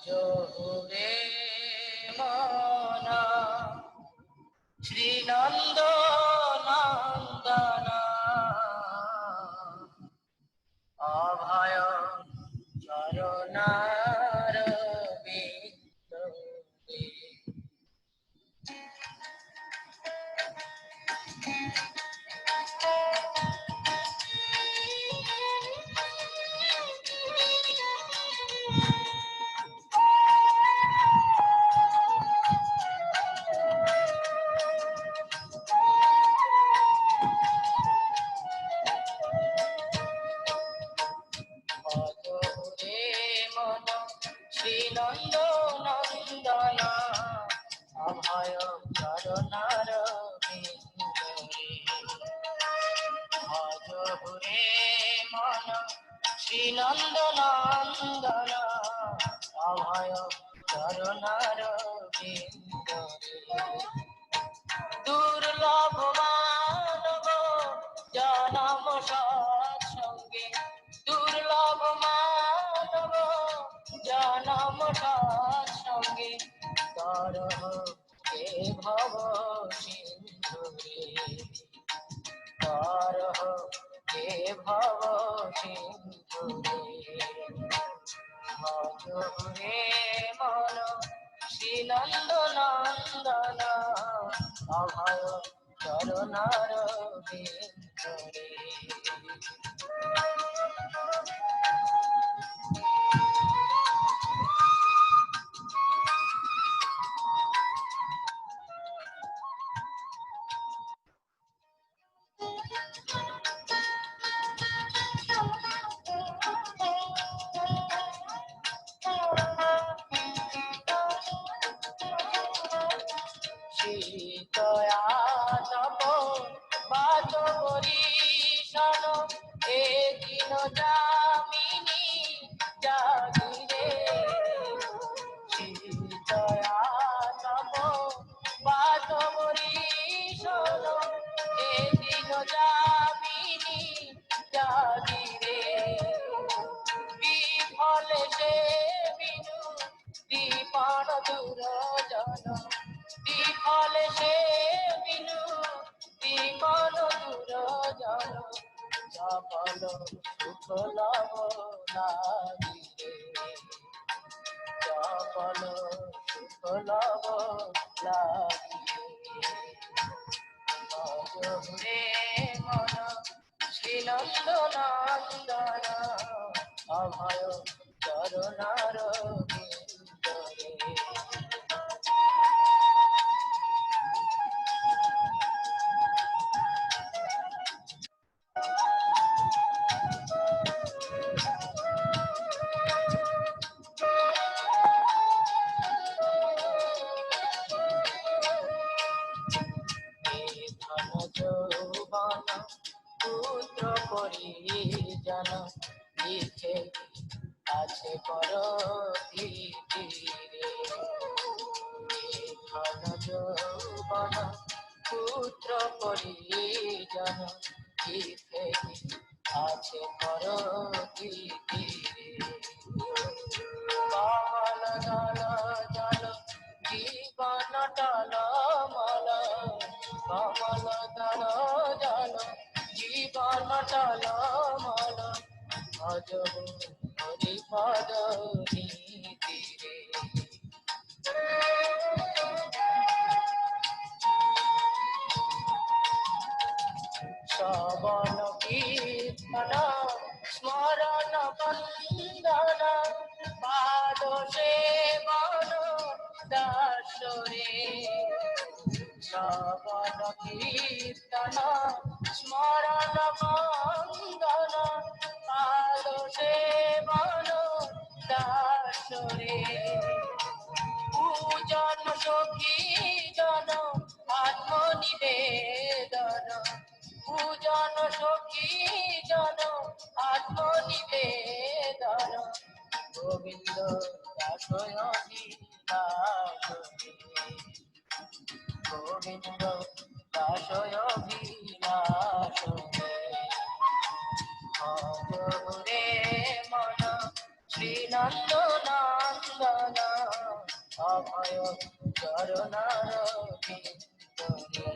জহুরে মনা শ্রীনন্দ নন্দনা অভয় চরণার বিন্দে অজরে মন শ্রীনন্দ নন্দনা অভয় চরণার বিন্দে অজরে মন শ্রীনন্দ নন্দনা অভয় চরণার বিন্দে দুর্লভ মানব জনম সৎসঙ্গে দুর্লভ মানব জনম সৎসঙ্গে তরহ কে ভব সিন্ধুরে তরহ কে ভব সিন্ধুরে মধুরে মন শ্রীনন্দ নন্দনা অভয় চরণার বিন্দরে শীতয়া তপ বাত বরিশন এ দিন যামিনী জাগিরে শীতয়া তপ বাত বরিশন এ দিন যামিনী জাগিরে বিফলে সে বিনু দীপন দুরজন বিফলে সে বিনু দীপন দুরজন সফল সুখ লাভ লাগিরে সফল সুখ লাভ লাগিরে মধুরে মন শ্রীনন্দ নন্দনা অভয় চরণার বিন্দরে ধন যৌবন পুত্র পরিজন লিখে আছে পর ধীরে ধন যৌবন পুত্র পরিজন লিখে আছে পর ধীরে কমল দল জল জীবন টল মল কমল দল জল জীবন টল মল ভজ হরি পদ নীতিরে শ্রবণ কীর্তন স্মরণ বন্দন পাদ সেবন দাসরে শ্রবণ কীর্তন স্মরণ বন্দন পাদ সেবন দাসরে পূজন সখী জন আত্মনিবেদন পূজন সখী জন আত্মনিবেদন গোবিন্দ দাসয় গোবিন্দ দাসয় বিলাস মধুরে মন শ্রীনন্দ নন্দন অভয় চরণার বিন্দরে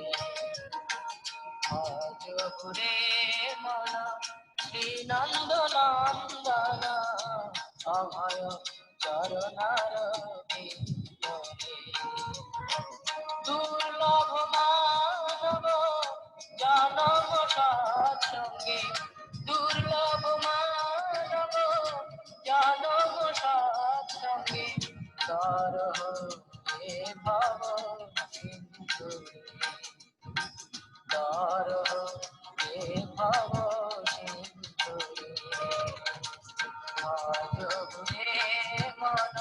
আজ ঘুরে মন শ্রীনন্দ নন্দন অভয় চরণার বিন্দরে দুর্লভ মানব জনম সৎসঙ্গে দুর্লভ মানব জনম সৎসঙ্গে তর হে ভব সিন্ধুরে তর হে ভব সিন্ধুরে আজ ঘুরে মন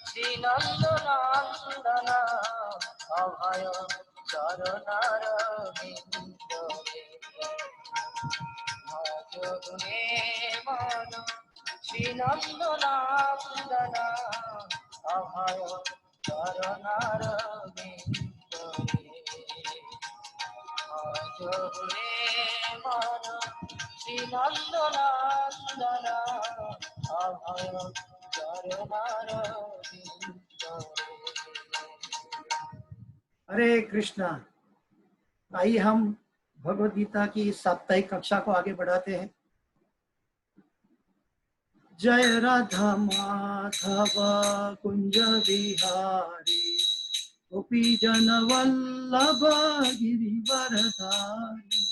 শ্রীনন্দ নন্দন অভয় চরণার বিন্দরে আজ ঘুরে মন শ্রীনন্দ নন্দন অভয় চরণার বিন্দরে আজ ঘুরে মন শ্রীনন্দ নন্দন অভয় চরণার বিন্দরে। हरे कृष्णा। आइए हम भगवद गीता की साप्ताहिक कक्षा को आगे बढ़ाते हैं। जय राधा माधव कुंज बिहारी गोपी जन वल्लभ गिरिवरधारी।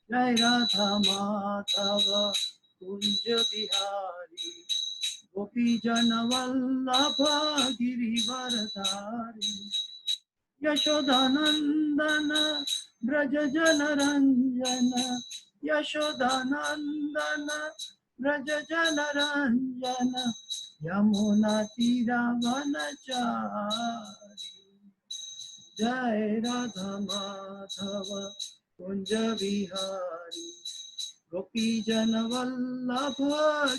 जय राधा माधव कुंज बिहारी गोपी जन वल्लभ गिरिवरधारी। यशोदानंदन ब्रज जन रंजन यशोदानंदन ब्रज जन रंजन यमुना तीरावनचारी। जय राधा माधव कुंज बिहारी गोपी जन वल्लभ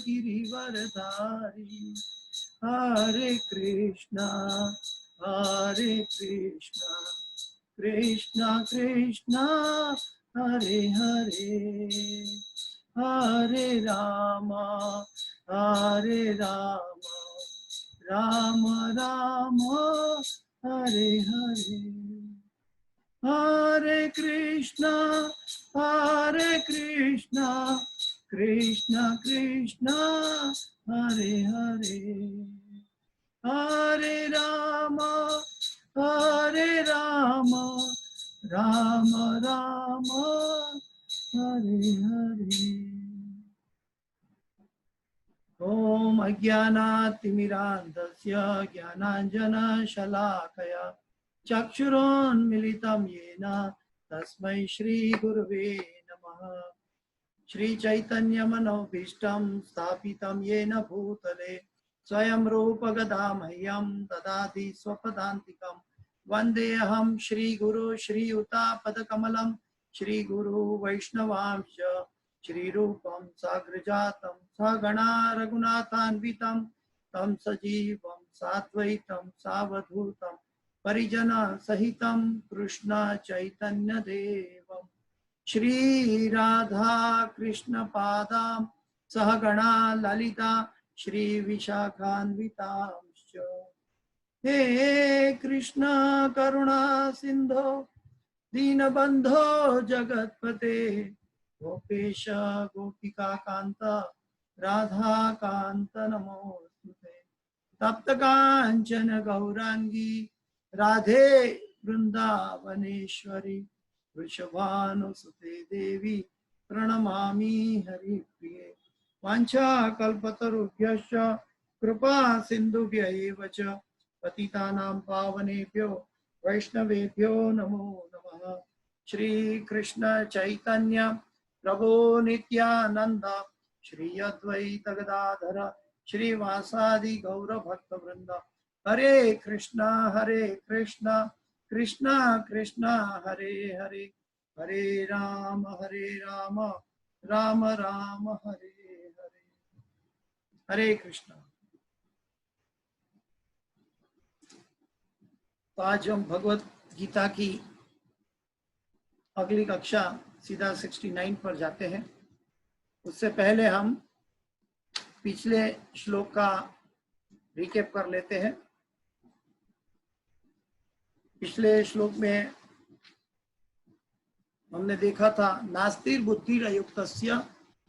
गिरिवरधारी। हरे कृष्णा कृष्णा कृष्णा हरे हरे हरे राम राम राम हरे हरे। हरे कृष्णा कृष्णा कृष्णा हरे हरे हरे राम राम राम हरे हरे। ओम अज्ञानातिमिरान्धस्य ज्ञानाञ्जनशलाकया चक्षुरोन्मिलितं येन तस्मै श्रीगुरुवे नमः। श्रीचैतन्यमनोभीष्टं स्थापितं येन भूतले स्वयं रूप गदा मह्यं ददाति स्वपदान्तिकं। वन्देऽहं श्रीगुरु श्रीयुतापदकमलं श्रीगुरु वैष्णवांश्च श्रीरूपं साग्रजातं सगणा रघुनाथान्वितं तं सजीवं साद्वैतं सावधूतं परिजनसहितं कृष्ण चैतन्यदेवं श्रीराधा कृष्णपादां सहगणा ललिता श्री विशाखान्वितांश्च। हे कृष्ण करुणा सिंधो दीनबंधो जगत्पते गोपेश गोपिका कांत राधा कांत नमोस्तुते। तप्त कांचन गौरांगी राधे वृंदावनेश्वरी वृषभानुसुते देवी प्रणमामि हरिप्रिये। वाञ्छाकल्पतरुभ्यश्च कृपा सिन्धुभ्य एव च पतितानां पावनेभ्यो वैष्णवेभ्यो नमो नमः। श्री कृष्ण चैतन्य प्रभो नित्यानंद श्री अद्वैत गदाधर श्रीवासादि गौर भक्त वृंद। हरे कृष्णा कृष्णा कृष्णा हरे हरे हरे राम राम राम हरे हरे। हरे कृष्णा। तो आज हम भगवत गीता की अगली कक्षा सीधा 69 पर जाते हैं। उससे पहले हम पिछले श्लोक का रिकैप कर लेते हैं। पिछले श्लोक में हमने देखा था, नास्तिर बुद्धिर अयुक्तस्य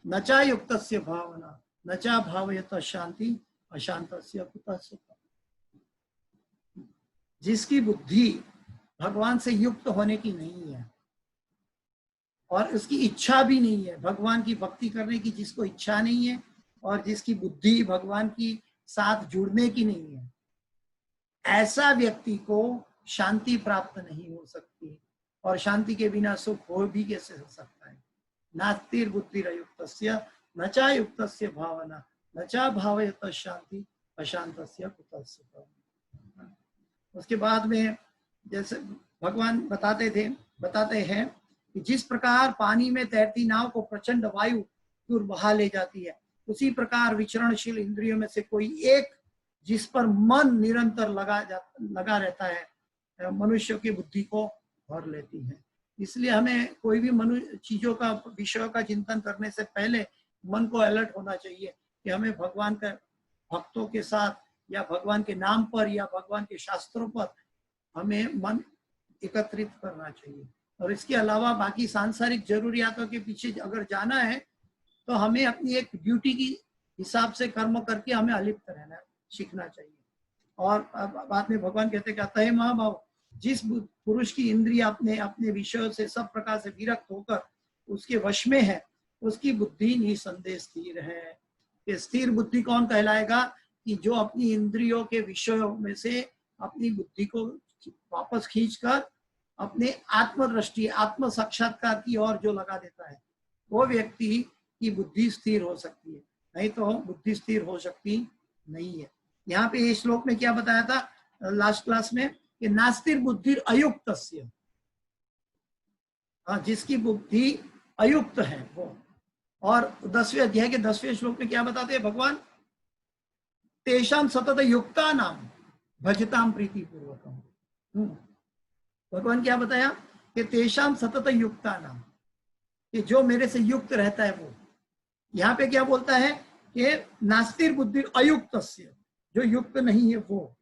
न चा युक्तस्य भावना न चा भावयत शांति अशांतस्य कुतः सुखम्। जिसकी बुद्धि भगवान से युक्त होने की नहीं है और उसकी इच्छा भी नहीं है, भगवान की भक्ति करने की जिसको इच्छा नहीं है और जिसकी बुद्धि भगवान की साथ जुड़ने की नहीं है, ऐसा व्यक्ति को शांति प्राप्त नहीं हो सकती और शांति के बिना सुख हो भी कैसे हो सकता है। नास्तिर बुद्धिरयुक्तस्य न चा युक्तस्य भावना न चा भावयत शांति अशांतस्य कुतः सुखम्। उसके बाद में जैसे भगवान बताते हैं कि जिस प्रकार पानी में तैरती नाव को प्रचंड वायु दूर बहा ले जाती है, उसी प्रकार विचरणशील इंद्रियों में से कोई एक जिस पर मन निरंतर लगा रहता है, मनुष्य की बुद्धि को भर लेती है। इसलिए हमें कोई भी चीजों का, विषयों का चिंतन करने से पहले मन को अलर्ट होना चाहिए कि हमें भगवान के भक्तों के साथ या भगवान के नाम पर या भगवान के शास्त्रों पर हमें मन एकत्रित करना चाहिए। और इसके अलावा बाकी सांसारिक जरूरियातों के पीछे अगर जाना है तो हमें अपनी एक ड्यूटी की हिसाब से कर्म करके हमें अलिप्त रहना सीखना चाहिए। और बाद में भगवान कहते कहता है महाभाव, जिस पुरुष की इंद्रिया अपने विषयों से सब प्रकार से विरक्त होकर उसके वश में है, उसकी बुद्धि निसंदेह स्थिर है। ये स्थिर बुद्धि कौन कहलाएगा? कि जो अपनी इंद्रियों के विषयों में से अपनी बुद्धि को वापस खींचकर अपने आत्मदृष्टि, आत्म साक्षात्कार की ओर जो लगा देता है, वो व्यक्ति की बुद्धि स्थिर हो सकती है, नहीं तो बुद्धि स्थिर हो सकती नहीं है। यहाँ पे इस श्लोक में क्या बताया था लास्ट क्लास में कि नास्तिर बुद्धि अयुक्तस्य, जिसकी बुद्धि अयुक्त है वो। और 10वें अध्याय के 10वें श्लोक में क्या बताते हैं भगवान? तेषाम सतत युक्ता नाम भजताम प्रीति पूर्वकम। भगवान क्या बताया कि तेषाम सतत युक्ता नाम, कि जो मेरे से युक्त रहता है वो। यहाँ पे क्या बोलता है कि नास्तिर बुद्धि अयुक्तस्य, जो युक्त नहीं है वो।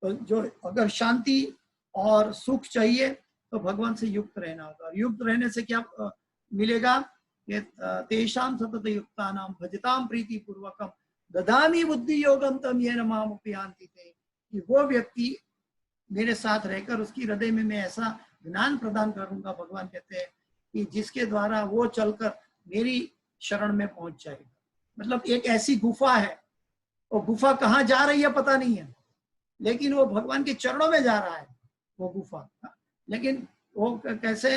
तो जो अगर शांति और सुख चाहिए तो भगवान से युक्त रहना होगा। युक्त रहने से क्या मिलेगा? तेषाम सतत युक्ता नाम भजताम प्रीति पूर्वकम ददामी बुद्धि योगम तम येन माम उपयान्ति ते। कि वो व्यक्ति मेरे साथ रहकर उसकी हृदय में मैं ऐसा ज्ञान प्रदान करूंगा, भगवान कहते हैं, कि जिसके द्वारा वो चलकर मेरी शरण में पहुंच जाएगा। मतलब एक ऐसी गुफा है, वो गुफा कहाँ जा रही है पता नहीं है, लेकिन वो भगवान के चरणों में जा रहा है वो गुफा। लेकिन वो कैसे,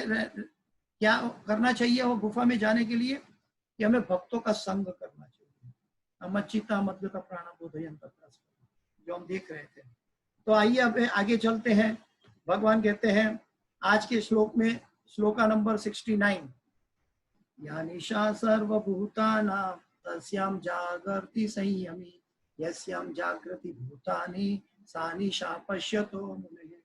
क्या करना चाहिए वो गुफा में जाने के लिए? कि हमें भक्तों का संग करना चाहिए। अमच्चिता मद्गता प्राणबोधयंत, जो हम देख रहे थे। तो आइए अब आगे चलते हैं। भगवान कहते हैं आज के श्लोक में, श्लोका नंबर 69, या निशा सर्वभूतानां तस्यां जागर्ति संयमी यस्यां जागृति भूतानि सा निशा पश्यतो मुनिः।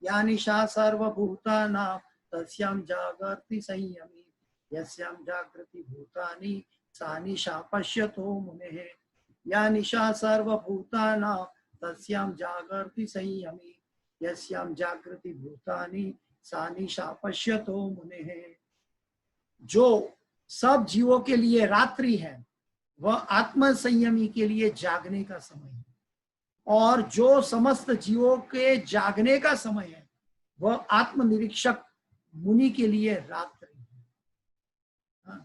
या निशा सर्वभूतानां तस्यां जागर्ति संयमी यस्यां जागृति भूतानि सा निशा पश्यतो मुनिः। या निशा सर्वभूतानां तस्यां जागर्ति संयमी यस्यां जागृति भूतानि सा निशा पश्यतो मुनिः। जो सब जीवों के लिए रात्रि है वह आत्म संयमी के लिए जागने का समय है, और जो समस्त जीवों के जागने का समय है वह आत्मनिरीक्षक मुनि के लिए रात्रि है।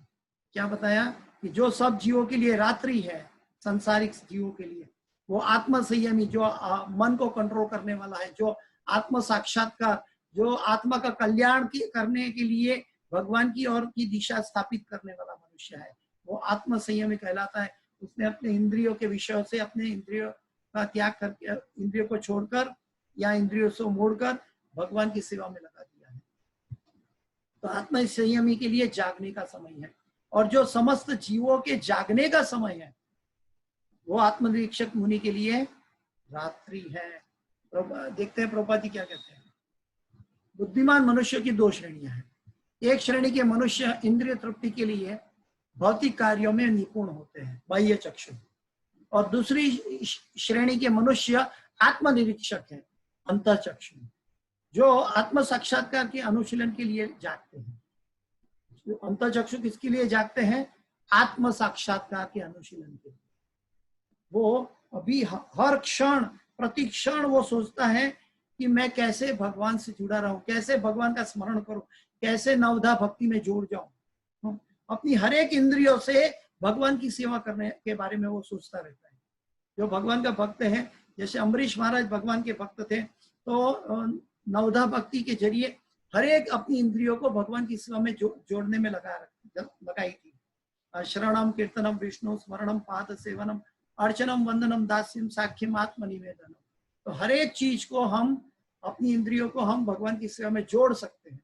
क्या बताया? कि जो सब जीवों के लिए रात्रि है, संसारिक जीवों के लिए, वो आत्म संयमी, जो मन को कंट्रोल करने वाला है, जो आत्म साक्षात्कार, जो आत्मा का कल्याण करने के लिए भगवान की ओर की दिशा स्थापित करने वाला मनुष्य है, वो आत्म संयमी कहलाता है। उसने अपने इंद्रियों के विषयों से, अपने इंद्रियों का त्याग करके, इंद्रियों को छोड़कर या इंद्रियों से मोड़कर भगवान की सेवा में लगा दिया है। तो आत्म संयमी के लिए जागने का समय है, और जो समस्त जीवों के जागने का समय है वो आत्मनिरीक्षक मुनि के लिए रात्रि है। देखते हैं प्रभुपाद जी क्या कहते हैं। बुद्धिमान मनुष्य की दो श्रेणियां हैं। एक श्रेणी के मनुष्य इंद्रिय तृप्ति के लिए भौतिक कार्यों में निपुण होते हैं, बाह्य चक्षु, और दूसरी श्रेणी के मनुष्य आत्मनिरीक्षक है, अंतःचक्षु, जो आत्म साक्षात्कार के अनुशीलन के लिए जागते हैं। अंतःचक्षु किसके लिए जागते हैं? आत्म साक्षात्कार के अनुशीलन के लिए। वो अभी हर क्षण प्रति क्षण वो सोचता है कि मैं कैसे भगवान से जुड़ा रहूं, कैसे भगवान का स्मरण करूं, कैसे नवधा भक्ति में जुड़ जाऊं। अपनी हर एक इंद्रियों से भगवान की सेवा करने के बारे में वो सोचता रहता है। जो भगवान का भक्त है, जैसे अम्बरीश महाराज भगवान के भक्त थे, तो नवधा भक्ति के जरिए हर एक अपनी इंद्रियों को भगवान की सेवा में जोड़ने में लगाई थी। श्रवणम कीर्तनम विष्णु स्मरणम पाद सेवनम अर्चनम वंदनम दास्यम साख्यम आत्मनिवेदनम। तो हर एक चीज को हम अपनी इंद्रियों को हम भगवान की सेवा में जोड़ सकते हैं।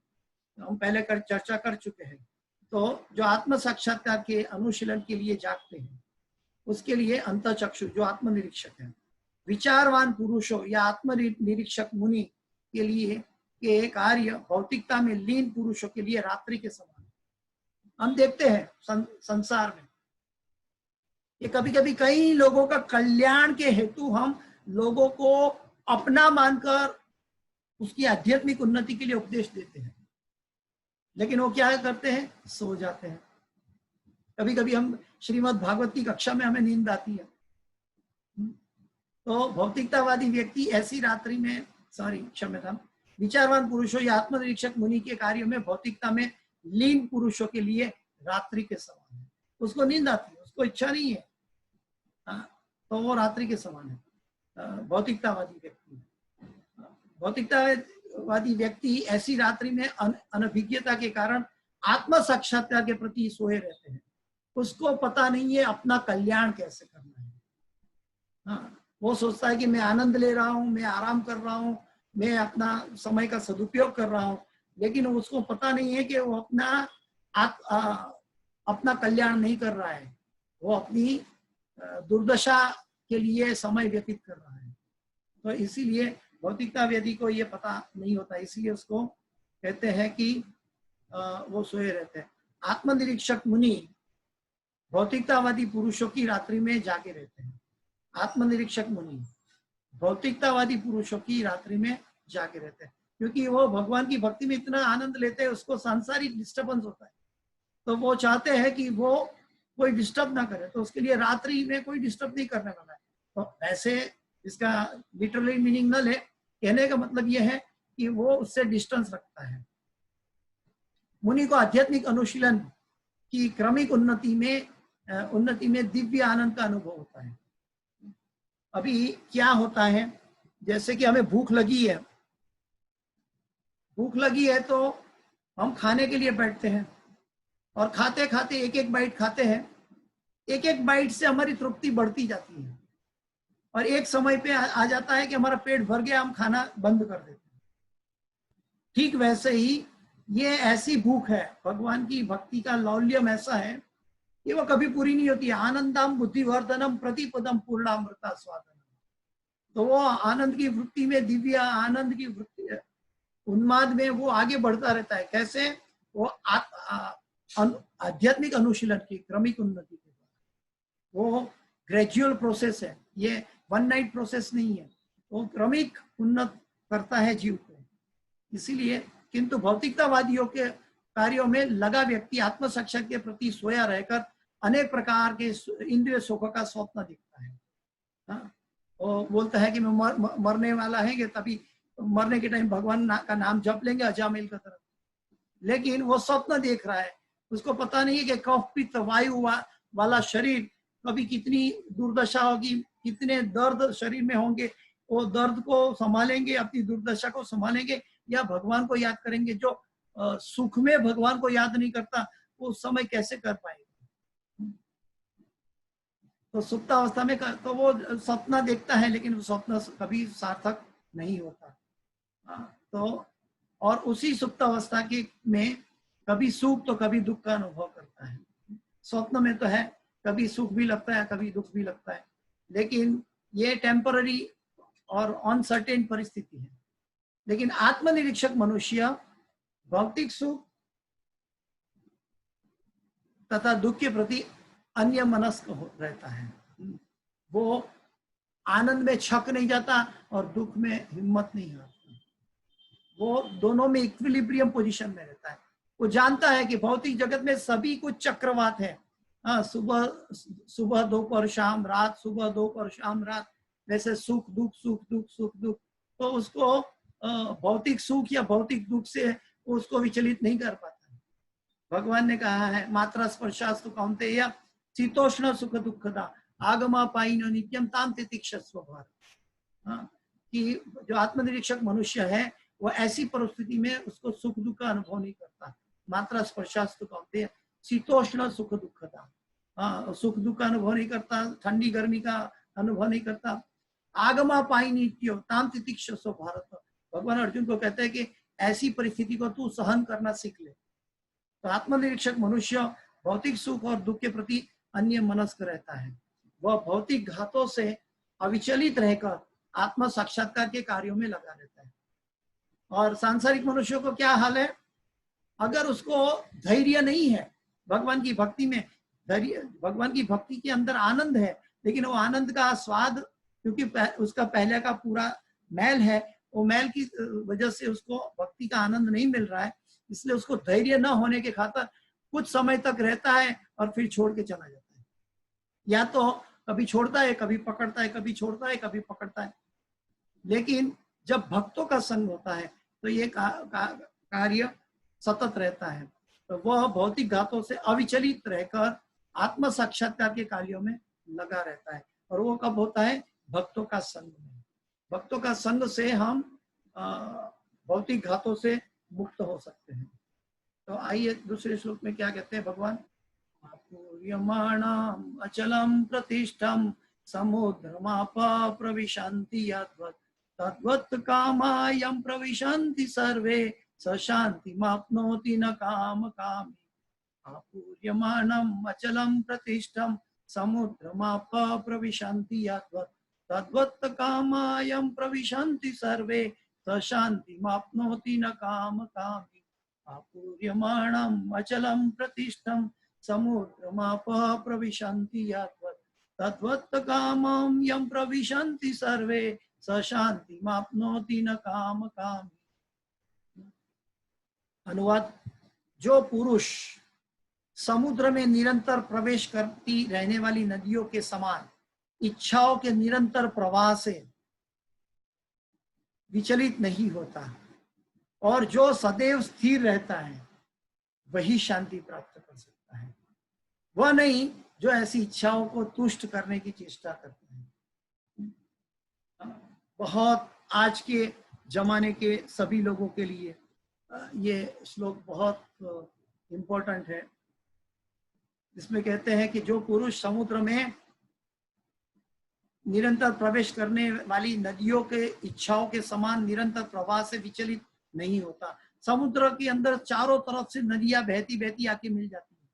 हम पहले चर्चा कर चुके हैं। तो जो आत्म साक्षात्कार के अनुशीलन के लिए जागते हैं, उसके लिए अंतःचक्षु जो आत्मनिरीक्षक है, विचारवान पुरुषों या आत्मनिरीक्षक मुनि के लिए के कार्य भौतिकता में लीन पुरुषों के लिए रात्रि के समान। हम देखते हैं संसार में ये कभी कभी कई लोगों का कल्याण के हेतु हम लोगों को अपना मानकर उसकी आध्यात्मिक उन्नति के लिए उपदेश देते हैं, लेकिन वो क्या करते हैं? सो जाते हैं। कभी कभी हम श्रीमद् भागवत की कक्षा में हमें नींद आती है। तो भौतिकतावादी व्यक्ति ऐसी रात्रि में, क्षम्यता, विचारवान पुरुषों या आत्मनिरीक्षक मुनि के कार्य में भौतिकता में लीन पुरुषों के लिए रात्रि के समान है। उसको नींद आती है, उसको इच्छा नहीं है, तो वो रात्रि के समान है। भौतिकतावादी व्यक्ति, भौतिकतावादी व्यक्ति ऐसी रात्रि में अनभिज्ञता के कारण आत्म साक्षात्कार के प्रति सोए रहते हैं। उसको पता नहीं है अपना कल्याण कैसे करना है। हाँ, वो सोचता है कि मैं आनंद ले रहा हूँ, मैं आराम कर रहा हूँ, मैं अपना समय का सदुपयोग कर रहा हूँ, लेकिन उसको पता नहीं है कि वो अपना कल्याण नहीं कर रहा है, वो अपनी दुर्दशा के लिए समय व्यतीत कर रहा है। तो इसीलिए भौतिकतावादी को ये पता नहीं होता, इसीलिए उसको कहते हैं कि वो सोए रहते हैं। आत्मनिरीक्षक मुनि भौतिकतावादी पुरुषों की रात्रि में जागे रहते हैं। आत्मनिरीक्षक मुनि भौतिकतावादी पुरुषों की रात्रि में जागे रहते हैं, क्योंकि वो भगवान की भक्ति में इतना आनंद लेते हैं, उसको सांसारिक डिस्टर्बेंस होता है, तो वो चाहते हैं कि वो कोई डिस्टर्ब ना करे, तो उसके लिए रात्रि में कोई डिस्टर्ब नहीं करने वाला है। तो ऐसे इसका लिटरली मीनिंग न ले, कहने का मतलब ये है कि वो उससे डिस्टेंस रखता है। मुनि को आध्यात्मिक अनुशीलन की क्रमिक उन्नति में दिव्य आनंद का अनुभव होता है। अभी क्या होता है, जैसे कि हमें भूख लगी है तो हम खाने के लिए बैठते हैं और खाते खाते एक एक बाइट खाते हैं। एक एक बाइट से हमारी तृप्ति बढ़ती जाती है और एक समय पे आ जाता है कि हमारा पेट भर गया, हम खाना बंद कर देते हैं। ठीक वैसे ही ये ऐसी भूख है, भगवान की भक्ति का लौल्यम ऐसा है कि वो कभी पूरी नहीं होती। आनंदम बुद्धिवर्धनम प्रतिपदम पूर्णामृता स्वादनम। तो वो आनंद की वृत्ति में, दिव्य आनंद की वृत्ति उन्माद में वो आगे बढ़ता रहता है। कैसे? वो आध्यात्मिक अनुशीलन की क्रमिक उन्नति के द्वारा। वो ग्रेजुअल प्रोसेस है, ये वन नाइट प्रोसेस नहीं है, वो क्रमिक उन्नत करता है जीव को। इसीलिए किंतु भौतिकतावादियों के कार्यों में लगा व्यक्ति आत्म साक्षात्कार के प्रति सोया रहकर अनेक प्रकार के इंद्रिय सुखों का स्वप्न दिखता है। हाँ, वो बोलता है कि मैं मरने वाला है, कि तभी मरने के टाइम भगवान का नाम जप लेंगे अजामिल की तरफ, लेकिन वो स्वप्न देख रहा है। उसको पता नहीं है कि कफ पित्त वायु वाला शरीर कभी कितनी दुर्दशा होगी, कितने दर्द शरीर में होंगे, वो दर्द को संभालेंगे, अपनी दुर्दशा को संभालेंगे या भगवान को याद करेंगे। जो सुख में भगवान को याद नहीं करता वो उस समय कैसे कर पाएगा। तो सुप्तावस्था में तो वो सपना देखता है, लेकिन वो स्वप्न कभी सार्थक नहीं होता। तो और उसी सुप्तावस्था के में कभी सुख तो कभी दुख का अनुभव करता है। स्वप्न में तो है, कभी सुख भी लगता है, कभी दुख भी लगता है, लेकिन ये टेम्पररी और अनसर्टेन परिस्थिति है। लेकिन आत्मनिरीक्षक मनुष्य भौतिक सुख तथा दुख के प्रति अन्य मनस्क रहता है। वो आनंद में छक नहीं जाता और दुख में हिम्मत नहीं हारता। वो दोनों में इक्विलिब्रियम पोजीशन में रहता है। वो जानता है कि भौतिक जगत में सभी कुछ चक्रवात है। हाँ, सुबह सुबह दोपहर शाम रात, सुबह दोपहर शाम रात, वैसे सुख दुख सुख दुख सुख दुख। तो उसको भौतिक सुख या भौतिक दुख से उसको विचलित नहीं कर पाता। भगवान ने कहा है मात्रा स्पर्शास्तु कौन्तेय शीतोष्ण सुख दुखदा आगमा पाइनो नित्यम ताम तितिक्षस्व भारत। हाँ, कि जो आत्मनिरीक्षक मनुष्य है वो ऐसी परिस्थिति में उसको सुख दुख का अनुभव नहीं करता। मात्रा स्पर्शास्तु कौन्तेय शीतोष्ण सुख दुखदा, हाँ, सुख दुख का अनुभव नहीं करता, ठंडी गर्मी का अनुभव नहीं करता। आगमा पाई नित्यो ताम तितिक्षस्व भारत। भगवान अर्जुन को कहते हैं कि ऐसी परिस्थिति को तू सहन करना सीख ले। तो आत्मनिरीक्षक मनुष्य भौतिक सुख और दुख के प्रति अन्य मनस्क रहता है। वह भौतिक घातों से अविचलित रहकर आत्म साक्षात्कार के कार्यों में लगा रहता है। और सांसारिक मनुष्यों को क्या हाल है? अगर उसको धैर्य नहीं है भगवान की भक्ति में, धैर्य भगवान की भक्ति के अंदर आनंद है, लेकिन वो आनंद का स्वाद क्योंकि उसका पहले का पूरा मैल है, वो मैल की वजह से उसको भक्ति का आनंद नहीं मिल रहा है। इसलिए उसको धैर्य न होने के खातिर कुछ समय तक रहता है और फिर छोड़ के चला जाता है। या तो कभी छोड़ता है, कभी पकड़ता है, कभी छोड़ता है, कभी पकड़ता है। लेकिन जब भक्तों का संग होता है तो ये कार्य सतत रहता है। तो वह भौतिक घातों से अविचलित रहकर आत्म साक्षात्कार के कार्यों में लगा रहता है। और वो कब होता है? भक्तों का संग में। भक्तों का संग से हम भौतिक घातों से मुक्त हो सकते हैं। तो आइए दूसरे श्लोक में क्या कहते हैं भगवान? आपूर्यमाणम अचलम प्रतिष्ठम समुद्रमाप प्रविशन्ति यद्वत् तद्वत् कामायं प्रविशन्ति सर्वे स शान्तिमाप्नोति न काम कामी। आपूर्यमाणम अचलम प्रतिष्ठम समुद्रमाप प्रविशन्ति यद्वत् तद्वत् कामायं प्रविशन्ति सर्वे स शान्तिमाप्नोति न काम कामी। आपूर्यमाणम अचलम प्रतिष्ठम समुद्रमाप प्रविशन्ति यद्वत् तद्वत् कामं यं प्रविशन्ति सर्वे स शान्तिमाप्नोति न काम कामी। अनुवाद: जो पुरुष समुद्र में निरंतर प्रवेश करती रहने वाली नदियों के समान इच्छाओं के निरंतर प्रवाह से विचलित नहीं होता और जो सदैव स्थिर रहता है वही शांति प्राप्त कर सकता है। वह नहीं जो ऐसी इच्छाओं को तुष्ट करने की चेष्टा करता है। बहुत आज के जमाने के सभी लोगों के लिए ये श्लोक बहुत इम्पोर्टेंट है। इसमें कहते हैं कि जो पुरुष समुद्र में निरंतर प्रवेश करने वाली नदियों के इच्छाओं के समान निरंतर प्रवाह से विचलित नहीं होता। समुद्र के अंदर चारों तरफ से नदियां बहती बहती आके मिल जाती है,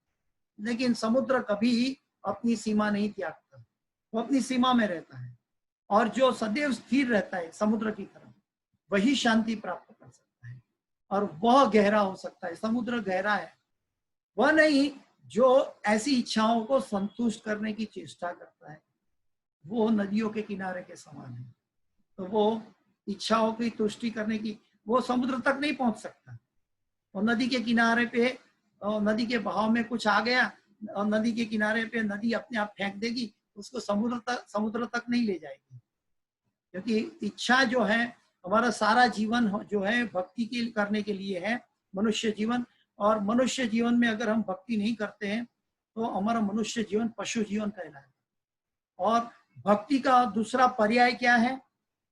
लेकिन समुद्र कभी अपनी सीमा नहीं त्यागता, वो अपनी सीमा में रहता है। और जो सदैव स्थिर रहता है समुद्र की तरह, वही शांति प्राप्त कर सकता है और वह गहरा हो सकता है। समुद्र गहरा है, वह नहीं जो ऐसी इच्छाओं को संतुष्ट करने की चेष्टा करता है। वो नदियों के किनारे के समान है। तो वो इच्छाओं की तुष्टि करने की, वो समुद्र तक नहीं पहुंच सकता। और नदी के किनारे पे, नदी के बहाव में कुछ आ गया और नदी के किनारे पे नदी अपने आप फेंक देगी, उसको समुद्र तक नहीं ले जाएगी। क्योंकि इच्छा जो है, हमारा सारा जीवन जो है भक्ति के करने के लिए है, मनुष्य जीवन। और मनुष्य जीवन में अगर हम भक्ति नहीं करते हैं तो हमारा मनुष्य जीवन पशु जीवन कहलाएगा। और भक्ति का दूसरा पर्याय क्या है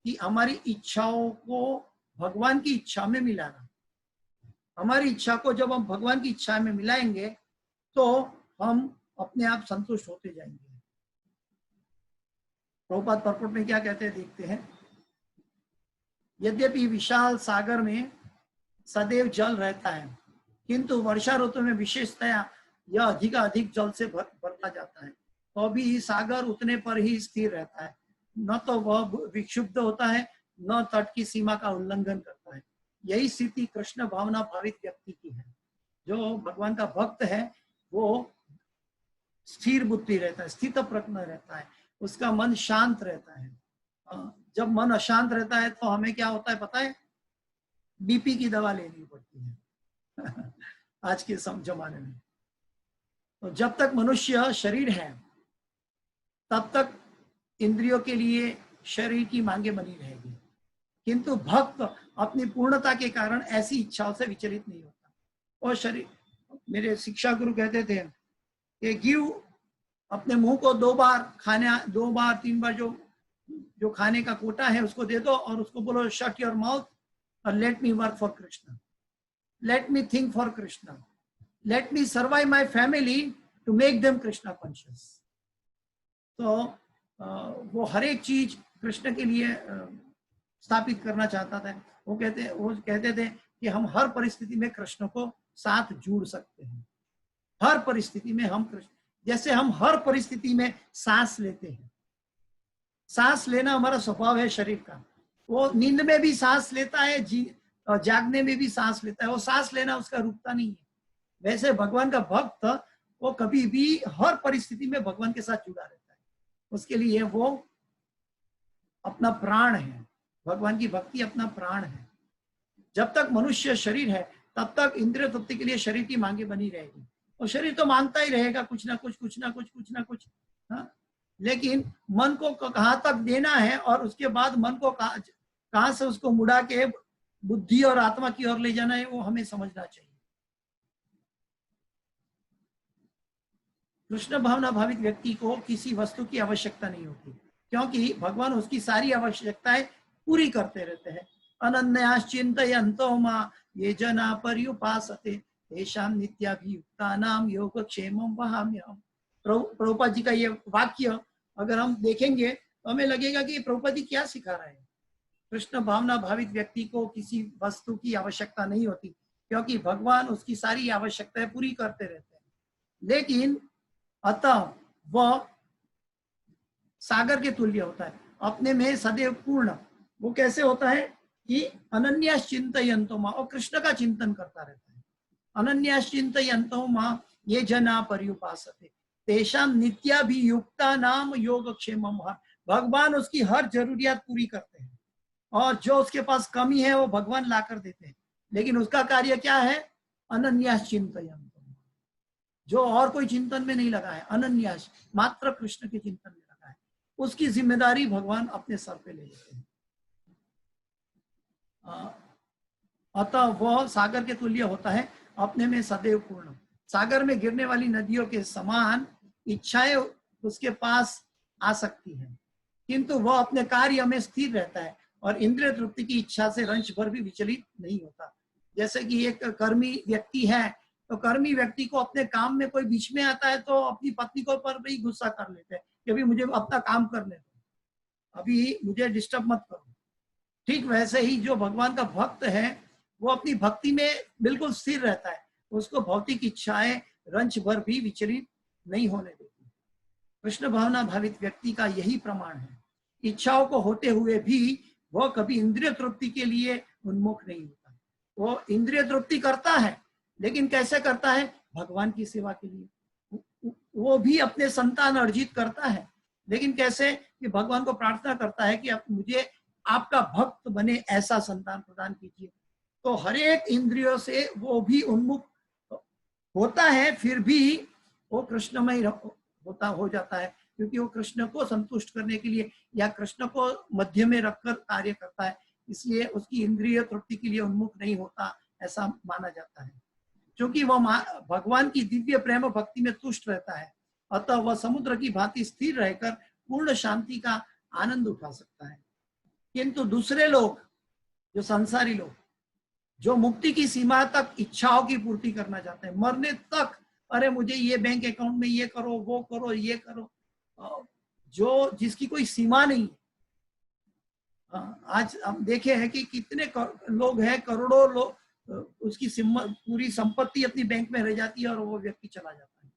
कि हमारी इच्छाओं को भगवान की इच्छा में मिलाना। हमारी इच्छा को जब हम भगवान की इच्छा में मिलाएंगे तो हम अपने आप संतुष्ट होते जाएंगे। प्रभुपाद परपट में क्या कहते हैं देखते हैं। यद्यपि विशाल सागर में सदैव जल रहता है, किंतु वर्षा ऋतु में विशेषतया यह अधिक जल से भरता जाता है, तो भी सागर उतने पर ही स्थिर रहता है। न तो वह विक्षुब्ध होता है, न तट की सीमा का उल्लंघन करता है। यही स्थिति कृष्ण भावना भावित व्यक्ति की है। जो भगवान का भक्त है वो स्थिर बुद्धि रहता है, स्थित प्रज्ञ रहता है, उसका मन शांत रहता है। जब मन अशांत रहता है तो हमें क्या होता है पता है? बीपी की दवा लेनी पड़ती है आज के जमाने में। तो जब तक मनुष्य शरीर है तब तक इंद्रियों के लिए शरीर की मांगे बनी रहेगी, किंतु भक्त अपनी पूर्णता के कारण ऐसी इच्छाओं से विचलित नहीं होता। और शरीर, मेरे शिक्षा गुरु कहते थे कि गिव, अपने मुंह को 2 बार खाने, 2 बार 3 बार जो खाने का कोटा है उसको दे दो और उसको बोलो शट योर माउथ और let me work for Krishna, let me think for Krishna, let me survive my family to make them Krishna conscious. तो वो हर एक चीज कृष्ण के लिए स्थापित करना चाहता था। वो कहते थे कि हम हर परिस्थिति में कृष्ण को साथ जोड़ सकते हैं, हर परिस्थिति में हम कृष्ण, जैसे हम हर परिस्थिति में सांस लेते हैं, सांस लेना हमारा स्वभाव है शरीर का, वो नींद में भी सांस लेता है, जागने में भी सांस लेता है, वो सांस लेना उसका रुकता नहीं है। वैसे भगवान का भक्त वो कभी भी हर परिस्थिति में भगवान के साथ जुड़ा रहता है, उसके लिए वो अपना प्राण है, भगवान की भक्ति अपना प्राण है। जब तक मनुष्य शरीर है तब तक इंद्रिय तृप्ति के लिए शरीर की मांगे बनी रहेगी, और शरीर तो मांगता ही रहेगा कुछ ना कुछ, कुछ ना कुछ, कुछ ना कुछ। हाँ, लेकिन मन को कहाँ तक देना है और उसके बाद मन को कहाँ से उसको मुड़ा के बुद्धि और आत्मा की ओर ले जाना है, वो हमें समझना चाहिए। कृष्ण भावना भावित व्यक्ति को किसी वस्तु की आवश्यकता नहीं होती, क्योंकि भगवान उसकी सारी आवश्यकताएं पूरी करते रहते हैं। अनन्याश्चिन्तयन्तो मां ये जना पर्युपासते तेषां नित्याभियुक्तानां योगक्षेमं वहाम्यहम्। प्रभुपाद जी का ये वाक्य अगर हम देखेंगे तो हमें लगेगा कि प्रभुपाद जी क्या सिखा रहे हैं। कृष्ण भावना भावित व्यक्ति को किसी वस्तु की आवश्यकता नहीं होती, क्योंकि भगवान उसकी सारी आवश्यकताएं पूरी करते रहते हैं। लेकिन अतः वह सागर के तुल्य होता है, अपने में सदैव पूर्ण। वो कैसे होता है कि अनन्याश्चिन्तयन्तो मां, और कृष्ण का चिंतन करता रहता है। अनन्याश्चिन्तयन्तो मां ये जना पर्युपासते तेषां नित्याभियुक्तानां योगक्षेमम्। भगवान उसकी हर जरूरियात पूरी करते हैं, और जो उसके पास कमी है वो भगवान ला कर देते हैं। लेकिन उसका कार्य क्या है? अनन्याश्चिन्तयन्तो, जो और कोई चिंतन में नहीं लगा है, अनन्यास, मात्र कृष्ण के चिंतन में लगा है, उसकी जिम्मेदारी भगवान अपने सर पे ले लेते हैं। अतः वह सागर के तुल्य होता है, अपने में सदैव पूर्ण। सागर में गिरने वाली नदियों के समान इच्छाएं उसके पास आ सकती हैं, किंतु वह अपने कार्य में स्थिर रहता है और इंद्रिय तृप्ति की इच्छा से रंच भर भी विचलित नहीं होता। जैसे कि एक कर्मी व्यक्ति है, तो कर्मी व्यक्ति को अपने काम में कोई बीच में आता है तो अपनी पत्नी को पर भी गुस्सा कर लेते हैं कि अभी मुझे अपना काम करने दो, अभी मुझे डिस्टर्ब मत करो। ठीक वैसे ही जो भगवान का भक्त है वो अपनी भक्ति में बिल्कुल स्थिर रहता है, उसको भौतिक इच्छाएं रंच भर भी विचलित नहीं होने देती। कृष्ण भावना भावित व्यक्ति का यही प्रमाण है। इच्छाओं को होते हुए भी वह कभी इंद्रिय तृप्ति के लिए उन्मुख नहीं होता। वो इंद्रिय तृप्ति करता है, लेकिन कैसे करता है? भगवान की सेवा के लिए। वो भी अपने संतान अर्जित करता है, लेकिन कैसे? कि भगवान को प्रार्थना करता है कि मुझे आपका भक्त बने, ऐसा संतान प्रदान कीजिए। तो हर एक इंद्रियों से वो भी उन्मुख होता है, फिर भी वो कृष्णमय हो जाता है, क्योंकि वो कृष्ण को संतुष्ट करने के लिए या कृष्ण को मध्य में रखकर कार्य करता है, इसलिए उसकी इंद्रिय तृप्ति के लिए उन्मुख नहीं होता, ऐसा माना जाता है। क्योंकि वह भगवान की दिव्य प्रेम भक्ति में तुष्ट रहता है, अतः वह समुद्र की भांति स्थिर रहकर पूर्ण शांति का आनंद उठा सकता है। किंतु दूसरे लोग, जो संसारी लोग, जो मुक्ति की सीमा तक इच्छाओं की पूर्ति करना चाहते हैं, मरने तक, अरे मुझे ये बैंक अकाउंट में ये करो, वो करो, ये करो, जो जिसकी कोई सीमा नहीं। आज हम देखे हैं कि कितने लोग हैं, करोड़ों लोग, उसकी पूरी संपत्ति अपनी बैंक में रह जाती है और वो व्यक्ति चला जाता है।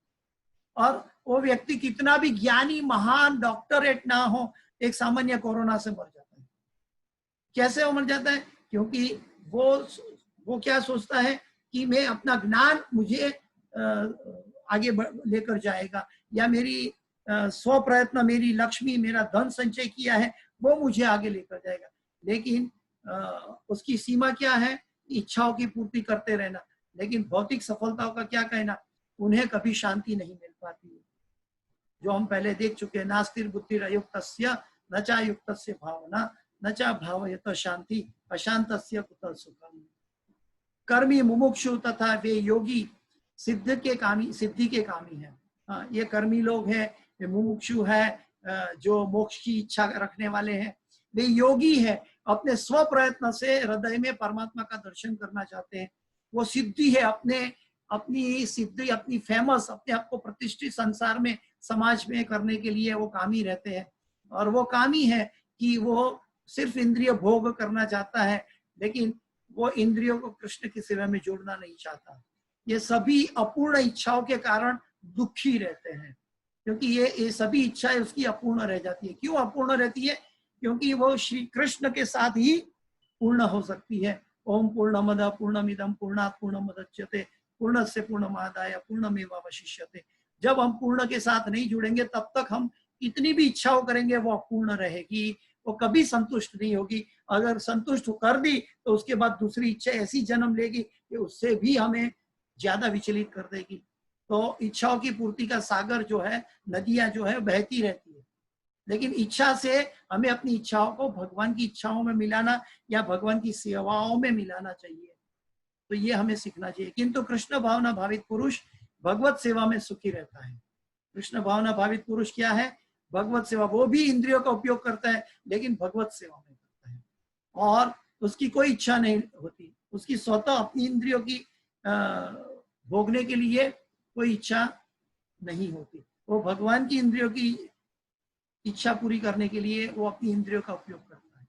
और वो व्यक्ति कितना भी ज्ञानी, महान डॉक्टरेट ना हो, एक सामान्य कोरोना से मर जाता है। कैसे वो मर जाता है? क्योंकि वो क्या सोचता है कि मैं अपना ज्ञान मुझे आगे लेकर जाएगा, या मेरी स्व प्रयत्न, मेरी लक्ष्मी, मेरा धन संचय किया है वो मुझे आगे लेकर जाएगा। लेकिन उसकी सीमा क्या है? इच्छाओं की पूर्ति करते रहना, लेकिन भौतिक सफलताओं का क्या कहना, उन्हें कभी शांति नहीं मिल पाती है। जो हम पहले देख चुके हैं, नास्तिर बुद्धिर अयुक्तस्य न चा युक्तस्य भावना न चा भावयत शांति अशांतस्य कुतः सुखम। कर्मी मुमुक्षु तथा वे योगी सिद्ध के कामी, सिद्धि के कामी है। हाँ, ये कर्मी लोग हैं, ये मुमुक्षु है, जो मोक्ष की इच्छा रखने वाले हैं, वे योगी है, अपने स्व प्रयत्न से हृदय में परमात्मा का दर्शन करना चाहते हैं। वो सिद्धि है, अपनी सिद्धि, अपनी फेमस, अपने आप को प्रतिष्ठित संसार में, समाज में करने के लिए वो कामी रहते हैं। और वो कामी है कि वो सिर्फ इंद्रिय भोग करना चाहता है, लेकिन वो इंद्रियों को कृष्ण की सेवा में जोड़ना नहीं चाहता। ये सभी अपूर्ण इच्छाओं के कारण दुखी रहते हैं, क्योंकि ये सभी इच्छाएं उसकी अपूर्ण रह जाती है। क्यों अपूर्ण रहती है? क्योंकि वो श्री कृष्ण के साथ ही पूर्ण हो सकती है। ओम पूर्णमद पूर्णमिदं पूर्णात् पूर्णमुदच्यते पूर्णस्य पूर्णमादाय पूर्णमेवावशिष्यते। जब हम पूर्ण के साथ नहीं जुड़ेंगे, तब तक हम कितनी भी इच्छाओं करेंगे वो अपूर्ण रहेगी, वो कभी संतुष्ट नहीं होगी। अगर संतुष्ट कर दी तो उसके बाद दूसरी इच्छा ऐसी जन्म लेगी कि उससे भी हमें ज्यादा विचलित कर देगी। तो इच्छाओं की पूर्ति का सागर जो है, नदियां जो है, बहती रहती है, लेकिन इच्छा से हमें अपनी इच्छाओं को भगवान की इच्छाओं में मिलाना या भगवान की सेवाओं में मिलाना चाहिए। तो ये हमें सीखना चाहिए। किंतु कृष्ण भावना भावित पुरुष भगवत सेवा में सुखी रहता है। कृष्ण भावना भावित पुरुष क्या है? भगवत सेवा। वो भी इंद्रियों का उपयोग करता है, लेकिन भगवत सेवा में करता है, और उसकी कोई इच्छा नहीं होती, उसकी स्वतः अपनी इंद्रियों की भोगने के लिए कोई इच्छा नहीं होती। वो भगवान की इंद्रियों की इच्छा पूरी करने के लिए वो अपनी इंद्रियों का उपयोग करता है।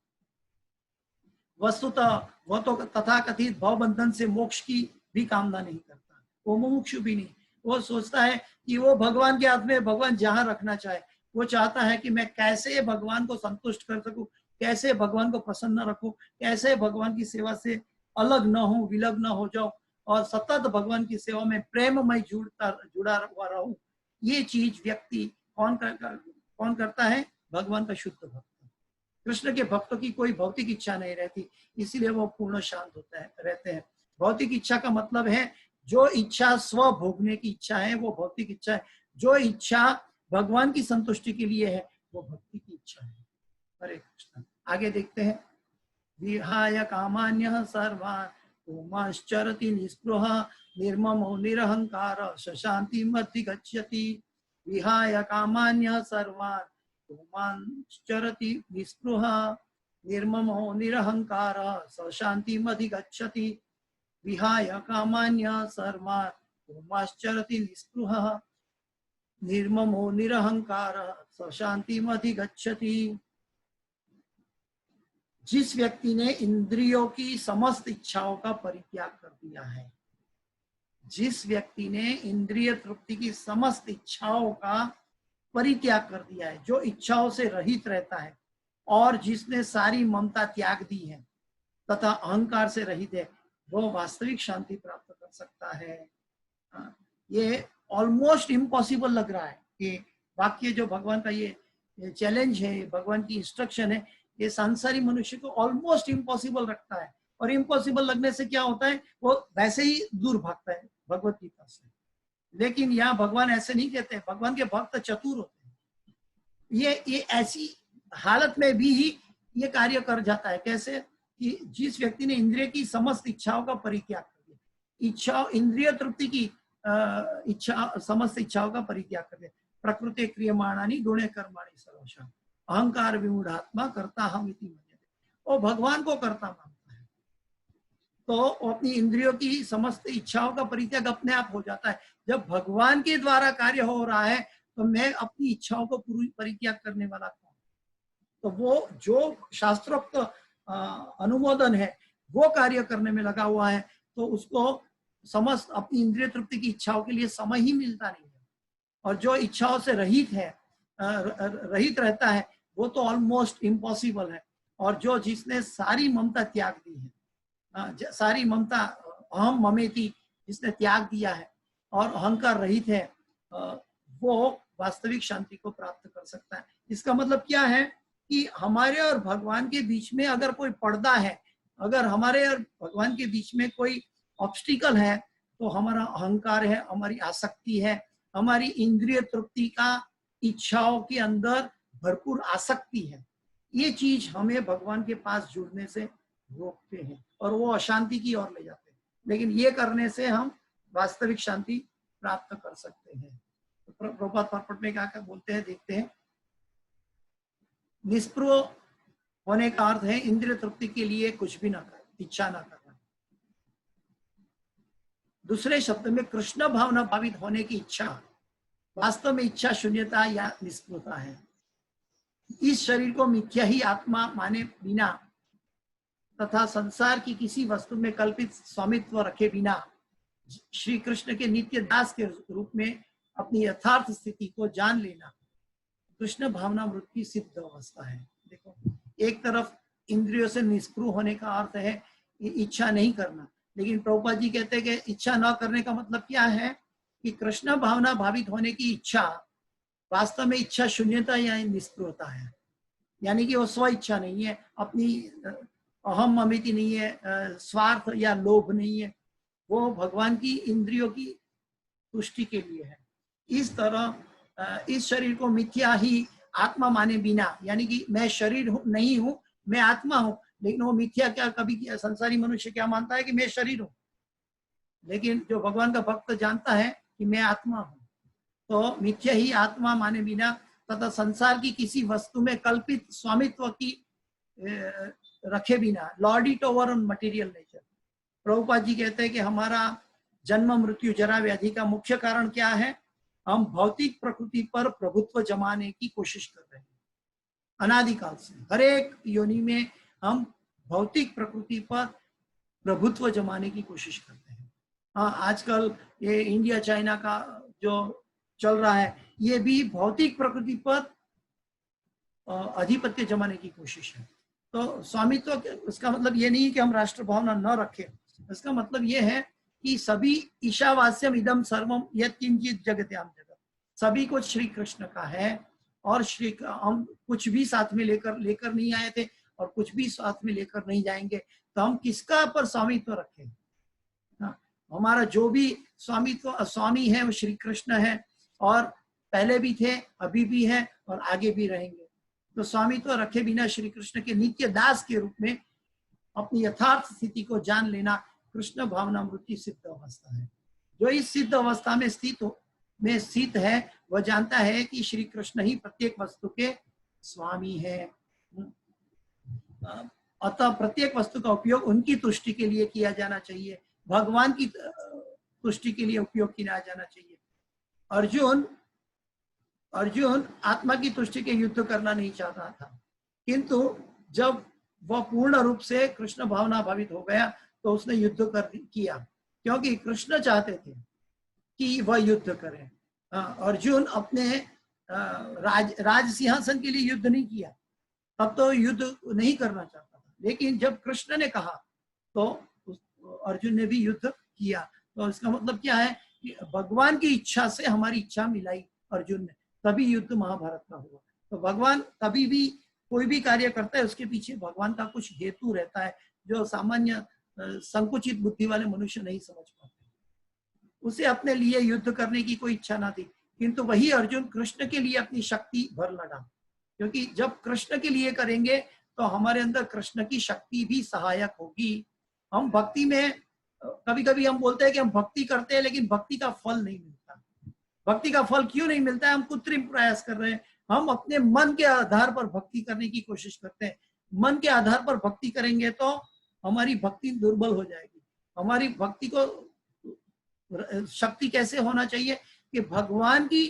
वस्तुतः वह तो तथाकथित भवबंधन से मोक्ष की भी कामना नहीं करता, वो मुमुक्षु भी नहीं। वो सोचता है कि वो भगवान के हाथ में, भगवान जहां रखना चाहे। वो चाहता है कि मैं कैसे भगवान को संतुष्ट कर सकूं, कैसे भगवान को प्रसन्न रखूं, कैसे भगवान की सेवा से अलग न हो, विलग न हो जाओ, और सतत भगवान की सेवा में प्रेममय जुड़ा हुआ रहूं। ये चीज व्यक्ति कौन करता है? भगवान का शुद्ध भक्त। कृष्ण के भक्तों की कोई भौतिक इच्छा नहीं रहती, इसीलिए वो पूर्ण शांत रहते हैं। भौतिक इच्छा का मतलब है जो इच्छा स्व भोगने की इच्छा है, वो भौतिक इच्छा है। जो इच्छा भगवान की संतुष्टि के लिए है, वो भक्ति की इच्छा है। हरे कृष्ण। आगे देखते हैं। विहाय कामान्यः सर्वान् पुमाश्चरति निस्पृह निर्ममो निरहंकार सशान्तिम् अधिगच्छति। विहाय कामान्यः सर्वान् पुमाश्चरति निस्पृह निर्ममो निरहंकार सशान्तिम् अधिगच्छति। विहाय कामान्यः सर्वान् पुमाश्चरति निस्पृह निर्ममो निरहंकार सशान्तिम् अधिगच्छति। जिस व्यक्ति ने इंद्रियों की समस्त इच्छाओं का परित्याग कर दिया है, जिस व्यक्ति ने इंद्रिय तृप्ति की समस्त इच्छाओं का परित्याग कर दिया है, जो इच्छाओं से रहित रहता है, और जिसने सारी ममता त्याग दी है तथा अहंकार से रहित है, वो वास्तविक शांति प्राप्त कर सकता है। ये ऑलमोस्ट इम्पॉसिबल लग रहा है कि वाक्य जो भगवान का ये चैलेंज है, भगवान की इंस्ट्रक्शन है, ये सांसारी मनुष्य को ऑलमोस्ट इम्पॉसिबल रखता है। और इम्पॉसिबल लगने से क्या होता है? वो वैसे ही दूर भागता है भगवत गीता से। लेकिन यहाँ भगवान ऐसे नहीं कहते हैं, भगवान के भक्त चतुर होते हैं। ये ऐसी हालत में भी ही ये कार्य कर जाता है। कैसे? कि जिस व्यक्ति ने इंद्रिय की समस्त इच्छाओं का परित्याग कर दिया, इच्छा इंद्रिय तृप्ति की समस्त इच्छाओं का परित्याग कर दिया। प्रकृति क्रियमाणानि गुणे कर्माणि सर्वशः अहंकार विमूढ़ात्मा करता हम इति मन्यते। वो भगवान को करता मानता है, तो अपनी इंद्रियों की समस्त इच्छाओं का परित्याग अपने आप हो जाता है। जब भगवान के द्वारा कार्य हो रहा है, तो मैं अपनी इच्छाओं को पूरी परित्याग करने वाला कौन? तो वो जो शास्त्रोक्त अनुमोदन है, वो कार्य करने में लगा हुआ है, तो उसको समस्त अपनी इंद्रिय तृप्ति की इच्छाओं के लिए समय ही मिलता नहीं है। और जो इच्छाओं से रहित रहता है, वो तो ऑलमोस्ट इम्पॉसिबल है। और जिसने सारी ममता त्याग दी है, सारी ममता अहम ममेति जिसने त्याग दिया है और अहंकार रहित है, वो वास्तविक शांति को प्राप्त कर सकता है। इसका मतलब क्या है कि हमारे और भगवान के बीच में अगर कोई पर्दा है, अगर हमारे और भगवान के बीच में कोई ऑब्स्टिकल है तो हमारा अहंकार है, हमारी आसक्ति है, हमारी इंद्रिय तृप्ति का इच्छाओं के अंदर भरपूर आसक्ति है। ये चीज हमें भगवान के पास जुड़ने से रोकते हैं और वो अशांति की ओर ले जाते हैं। लेकिन ये करने से हम वास्तविक शांति प्राप्त कर सकते हैं। तो प्रभुपाद पर्पट में क्या बोलते हैं, देखते हैं। निष्प्रिय होने का अर्थ है इंद्रिय तृप्ति के लिए कुछ भी ना करना, इच्छा ना करना। दूसरे शब्द में कृष्ण भावना भावित होने की इच्छा वास्तव में इच्छा शून्यता या निष्प्रियता है। इस शरीर को मिथ्या ही आत्मा माने बिना तथा संसार की किसी वस्तु में कल्पित स्वामित्व रखे बिना श्री कृष्ण के नित्य दास के रूप में अपनी यथार्थ स्थिति को जान लेना कृष्ण भावना वृत्ति सिद्ध अवस्था है। देखो, एक तरफ इंद्रियों से निष्प्रिय होने का अर्थ है इच्छा नहीं करना, लेकिन प्रभुपाद जी कहते हैं कि इच्छा न करने का मतलब क्या है कि कृष्ण भावना भावित होने की इच्छा वास्तव में इच्छा शून्यता या निष्प्रियता है। यानी कि वो स्व इच्छा नहीं है, अपनी अहम ममिति नहीं है, स्वार्थ या लोभ नहीं है, वो भगवान की इंद्रियों की तुष्टि के लिए है। इस तरह इस शरीर को मिथ्या ही आत्मा माने बिना, यानी कि मैं शरीर नहीं हूं, मैं आत्मा हूं, लेकिन वो मिथ्या क्या कभी किया, संसारी मनुष्य क्या मानता है कि मैं शरीर हूं, लेकिन जो भगवान का भक्त जानता है कि मैं आत्मा हूं। तो मिथ्या ही आत्मा माने बिना तथा संसार की किसी वस्तु में कल्पित स्वामित्व की रखे बिना, lord it over on material nature. Prabhupada ji कहते हैं कि हमारा जन्म मृत्यु जरा व्याधि का मुख्य कारण क्या है, हम भौतिक प्रकृति पर प्रभुत्व जमाने की कोशिश कर रहे हैं। अनादिकाल से हर एक योनि में हम भौतिक प्रकृति पर प्रभुत्व जमाने की कोशिश करते हैं। हाँ, आजकल ये इंडिया चाइना का जो चल रहा है, ये भी भौतिक प्रकृति पर अधिपत्य जमाने की कोशिश है। तो स्वामित्व उसका मतलब ये नहीं कि हम राष्ट्र भावना न रखें, इसका मतलब ये है कि सभी ईशावास्यम इदम सर्वम यत्किंचित जगत्याम जगत, सभी कुछ श्री कृष्ण का है। और हम कुछ भी साथ में लेकर नहीं आए थे और कुछ भी साथ में लेकर नहीं जाएंगे, तो हम किसका पर स्वामित्व रखें? हमारा जो भी स्वामी है वो श्री कृष्ण है, और पहले भी थे, अभी भी है और आगे भी रहेंगे। तो स्वामित्व रखे बिना श्री कृष्ण के नित्य दास के रूप में अपनी यथार्थ स्थिति को जान लेना कृष्ण भावना वृत्ति सिद्ध अवस्था है। जो इस सिद्ध अवस्था में स्थित है वह जानता है कि श्री कृष्ण ही प्रत्येक वस्तु के स्वामी है। अतः प्रत्येक वस्तु का उपयोग उनकी तुष्टि के लिए किया जाना चाहिए, भगवान की तुष्टि के लिए उपयोग किया जाना चाहिए। अर्जुन आत्मा की तुष्टि के युद्ध करना नहीं चाहता था, किंतु जब वह पूर्ण रूप से कृष्ण भावना भावित हो गया तो उसने युद्ध किया, क्योंकि कृष्ण चाहते थे कि वह युद्ध करे। अर्जुन अपने राज सिंहासन के लिए युद्ध नहीं किया, तब तो युद्ध नहीं करना चाहता था, लेकिन जब कृष्ण ने कहा तो अर्जुन ने भी युद्ध किया। तो इसका मतलब क्या है कि भगवान की इच्छा से हमारी इच्छा मिलाई अर्जुन ने, तभी युद्ध महाभारत का हुआ। तो भगवान कभी भी कोई भी कार्य करता है उसके पीछे भगवान का कुछ हेतु रहता है, जो सामान्य संकुचित बुद्धि वाले मनुष्य नहीं समझ पाते। उसे अपने लिए युद्ध करने की कोई इच्छा ना थी, किंतु वही अर्जुन कृष्ण के लिए अपनी शक्ति भर लगा, क्योंकि जब कृष्ण के लिए करेंगे तो हमारे अंदर कृष्ण की शक्ति भी सहायक होगी। हम भक्ति में कभी कभी हम बोलते हैं कि हम भक्ति करते हैं, लेकिन भक्ति का फल नहीं मिलता। भक्ति का फल क्यों नहीं मिलता है? हम कृत्रिम प्रयास कर रहे हैं, हम अपने मन के आधार पर भक्ति करने की कोशिश करते हैं। मन के आधार पर भक्ति करेंगे तो हमारी भक्ति दुर्बल हो जाएगी। हमारी भक्ति को शक्ति कैसे होना चाहिए कि भगवान की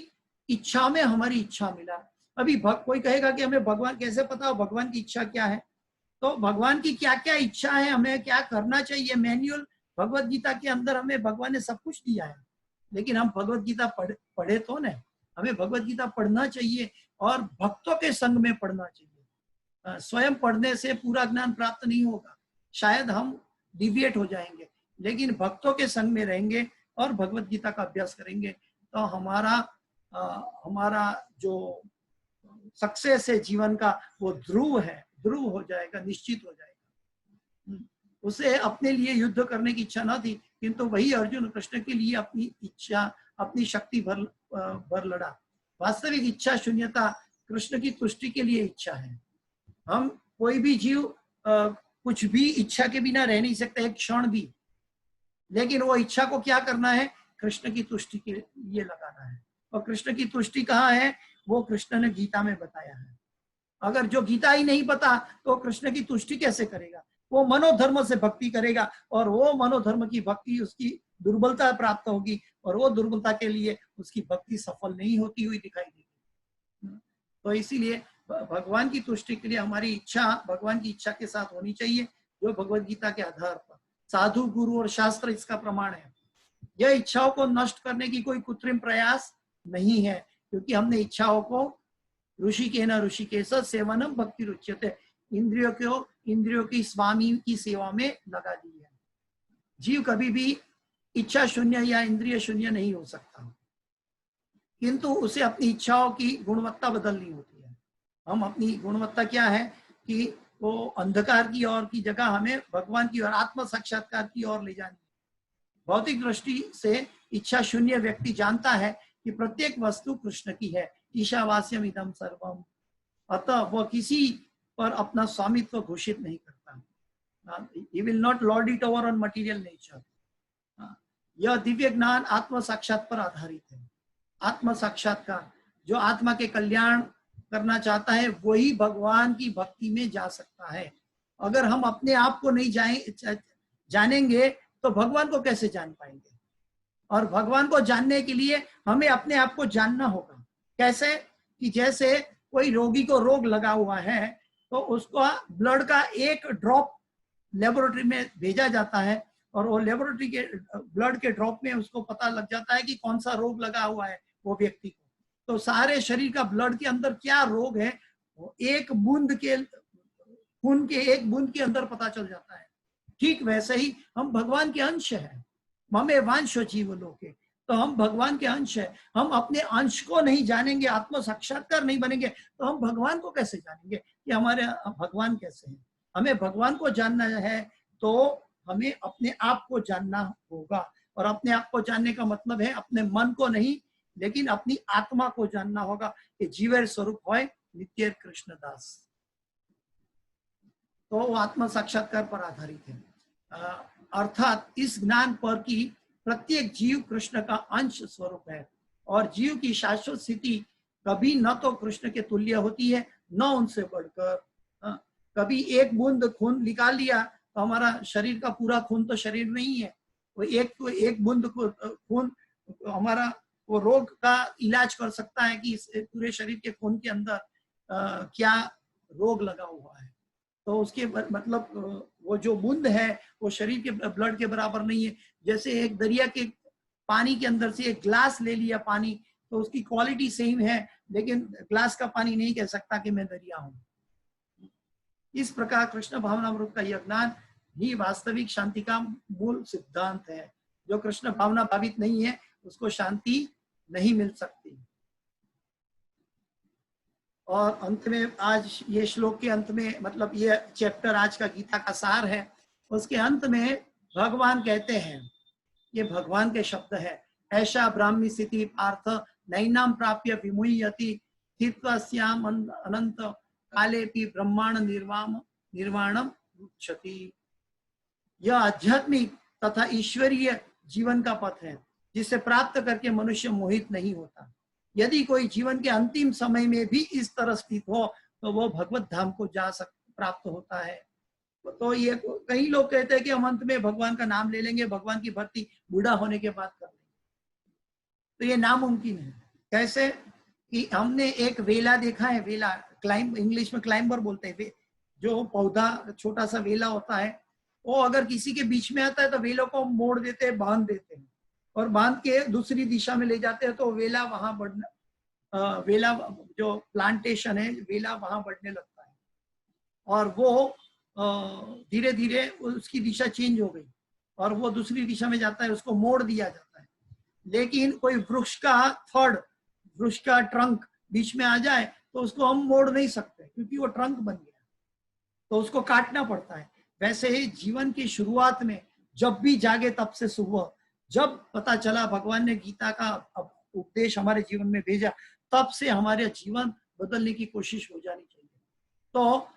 इच्छा में हमारी इच्छा मिला। अभी कोई कहेगा कि हमें भगवान कैसे पता हो भगवान की इच्छा क्या है? तो भगवान की क्या क्या इच्छा है, हमें क्या करना चाहिए, मैन्युअल भगवत गीता के अंदर हमें भगवान ने सब कुछ दिया है। लेकिन हम भगवत गीता पढ़े तो नहीं, हमें भगवत गीता पढ़ना चाहिए और भक्तों के संग में पढ़ना चाहिए। स्वयं पढ़ने से पूरा ज्ञान प्राप्त नहीं होगा, शायद हम डिविएट हो जाएंगे, लेकिन भक्तों के संग में रहेंगे और भगवत गीता का अभ्यास करेंगे तो हमारा जो सक्सेस है जीवन का वो ध्रुव हो जाएगा, निश्चित हो जाएगा। उसे अपने लिए युद्ध करने की इच्छा न थी, किंतु वही अर्जुन कृष्ण के लिए अपनी इच्छा, अपनी शक्ति भर लड़ा। वास्तविक इच्छा शून्यता कृष्ण की तुष्टि के लिए इच्छा है। हम कोई भी जीव कुछ भी इच्छा के बिना रह नहीं सकता एक क्षण भी, लेकिन वो इच्छा को क्या करना है, कृष्ण की तुष्टि के लिए लगाना है। और कृष्ण की तुष्टि कहाँ है, वो कृष्ण ने गीता में बताया है। अगर जो गीता ही नहीं पता तो कृष्ण की तुष्टि कैसे करेगा? वो मनोधर्म से भक्ति करेगा और वो मनोधर्म की भक्ति उसकी दुर्बलता प्राप्त होगी और वो दुर्बलता के लिए उसकी भक्ति सफल नहीं होती हुई दिखाई देगी। तो इसीलिए भगवान की तुष्टि के लिए हमारी इच्छा भगवान की इच्छा के साथ होनी चाहिए, जो भगवत गीता के आधार पर साधु गुरु और शास्त्र इसका प्रमाण है। यह इच्छाओं को नष्ट करने की कोई कृत्रिम प्रयास नहीं है, क्योंकि हमने इच्छाओं को ऋषिकेन ऋषिकेश सेवनम भक्ति रुच्यते, इंद्रियों की स्वामी की सेवा में लगा दी है। जीव कभी भी इच्छा शून्य या इंद्रिय शून्य नहीं हो सकता, किंतु उसे अपनी इच्छाओं की गुणवत्ता बदलनी होती है। हम अपनी गुणवत्ता क्या है कि वो अंधकार की ओर की जगह हमें भगवान की ओर, आत्म साक्षात्कार की ओर ले जानी है। भौतिक दृष्टि से इच्छा शून्य व्यक्ति जानता है कि प्रत्येक वस्तु कृष्ण की है, ईशावास्यम इदम सर्वम, अतः वह किसी पर अपना स्वामित्व घोषित नहीं करता। He will not lord it over on material nature. यह दिव्य ज्ञान आत्म साक्षात पर आधारित है। आत्म साक्षात्कार, जो आत्मा के कल्याण करना चाहता है वही भगवान की भक्ति में जा सकता है। अगर हम अपने आप को नहीं जानेंगे तो भगवान को कैसे जान पाएंगे? और भगवान को जानने के लिए हमें अपने आप को जानना होगा। कैसे? कि जैसे कोई रोगी को रोग लगा हुआ है तो उसको ब्लड का एक ड्रॉप लेबोरेटरी में भेजा जाता है और वो लेबोरेटरी के ब्लड के ड्रॉप में उसको पता लग जाता है कि कौन सा रोग लगा हुआ है वो व्यक्ति को। तो सारे शरीर का ब्लड के अंदर क्या रोग है वो एक बूंद के खून के एक बूंद के अंदर पता चल जाता है। ठीक वैसे ही हम भगवान के अंश हैं। ममे वांशो जीव लोके, तो हम भगवान के अंश है। हम अपने अंश को नहीं जानेंगे, आत्म साक्षात्कार नहीं बनेंगे तो हम भगवान को कैसे जानेंगे कि हमारे भगवान कैसे हैं? हमें भगवान को जानना है तो हमें अपने आप को जानना होगा। और अपने आप को जानने का मतलब है अपने मन को नहीं, लेकिन अपनी आत्मा को जानना होगा कि जीवेर स्वरूप होय नित्य कृष्ण दास। तो वो आत्म साक्षात्कार पर आधारित है। अर्थात इस ज्ञान पर कि प्रत्येक जीव कृष्ण का अंश स्वरूप है और जीव की शाश्वत स्थिति कभी न तो कृष्ण के तुल्य होती है न उनसे बढ़कर। कभी एक बूंद खून निकाल लिया तो हमारा शरीर का पूरा खून तो शरीर में ही है। वो एक बूंद खून हमारा वो रोग का इलाज कर सकता है कि इस पूरे शरीर के खून के अंदर क्या रोग लगा हुआ है। तो उसके मतलब वो जो बूंद है वो शरीर के ब्लड के बराबर नहीं है। जैसे एक दरिया के पानी के अंदर से एक ग्लास ले लिया पानी तो उसकी क्वालिटी सेम है, लेकिन ग्लास का पानी नहीं कह सकता कि मैं दरिया हूं। इस प्रकार कृष्ण भावनामृत का यह ज्ञान ही वास्तविक शांति का मूल सिद्धांत है। जो कृष्ण भावना भावित नहीं है उसको शांति नहीं मिल सकती। और अंत में आज ये श्लोक के अंत में, मतलब ये चैप्टर आज का गीता का सार है, उसके अंत में भगवान कहते हैं, ये भगवान के शब्द है, ऐसा ब्राह्मी स्थिति पार्थ नैनाम प्राप्य विमुह्यति स्थित्वास्याम अनंत कालेपि ब्रह्मांड निर्वाणम रुच्छति। यह आध्यात्मिक तथा ईश्वरीय जीवन का पथ है जिसे प्राप्त करके मनुष्य मोहित नहीं होता। यदि कोई जीवन के अंतिम समय में भी इस तरह स्थित हो तो वो भगवत धाम को प्राप्त होता है। तो ये कई लोग कहते हैं कि हम अंत में भगवान का नाम ले लेंगे, भगवान की भक्ति बूढ़ा होने के बाद कर लेंगे, तो ये नामुमकिन है। कैसे? कि हमने एक वेला देखा है, वेला क्लाइंब, इंग्लिश में क्लाइंबर बोलते हैं, जो पौधा छोटा सा वेला होता है, वो अगर किसी के बीच में आता है तो वेलों को मोड़ देते हैं, बांध देते हैं और बांध के दूसरी दिशा में ले जाते हैं तो वेला वहां बढ़ना, वेला जो प्लांटेशन है वेला वहां बढ़ने लगता है और वो धीरे धीरे उसकी दिशा चेंज हो गई और वो दूसरी दिशा में जाता है, उसको मोड़ दिया जाता है। लेकिन कोई वृक्ष का ट्रंक बीच में आ जाए तो उसको हम मोड़ नहीं सकते क्योंकि वो ट्रंक बन गया, तो उसको काटना पड़ता है। वैसे ही जीवन की शुरुआत में जब भी जागे तब से सुबह, जब पता चला भगवान ने गीता का उपदेश हमारे जीवन में भेजा, तब से हमारे जीवन बदलने की कोशिश हो जानी चाहिए। तो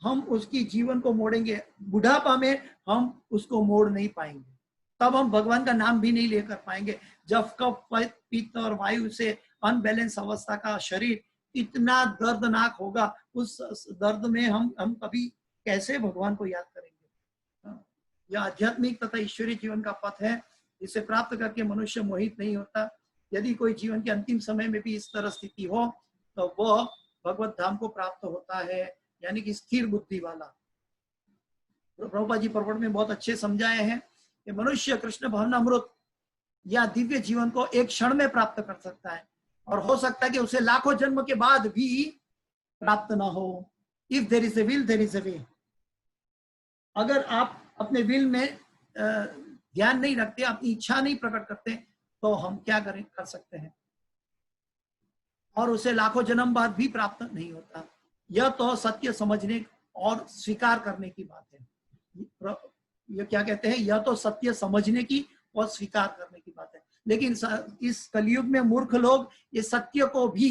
हम उसकी जीवन को मोड़ेंगे, बुढ़ापा में हम उसको मोड़ नहीं पाएंगे, तब हम भगवान का नाम भी नहीं लेकर पाएंगे। जब कफ पित्त और वायु से अनबैलेंस अवस्था का शरीर इतना दर्दनाक होगा, उस दर्द में हम कभी कैसे भगवान को याद करेंगे। यह आध्यात्मिक तथा ईश्वरीय जीवन का पथ है, जिसे प्राप्त करके मनुष्य मोहित नहीं होता। यदि कोई जीवन के अंतिम समय में भी इस तरह स्थिति हो तो वह भगवत धाम को प्राप्त होता है, यानी कि स्थिर बुद्धि वाला। प्रभुपाद जी प्रवचन में बहुत अच्छे समझाए हैं कि मनुष्य कृष्ण भावनामृत या दिव्य जीवन को एक क्षण में प्राप्त कर सकता है, और हो सकता है कि उसे लाखों जन्म के बाद भी प्राप्त ना हो। If there is a will there is a way. अगर आप अपने विल में ध्यान नहीं रखते, अपनी इच्छा नहीं प्रकट करते, तो हम क्या कर सकते हैं, और उसे लाखों जन्म बाद भी प्राप्त नहीं होता। यह तो सत्य समझने और स्वीकार करने की बात है। यह क्या कहते हैं, यह तो सत्य समझने की और स्वीकार करने की बात है। लेकिन इस कलयुग में मूर्ख लोग ये सत्य को भी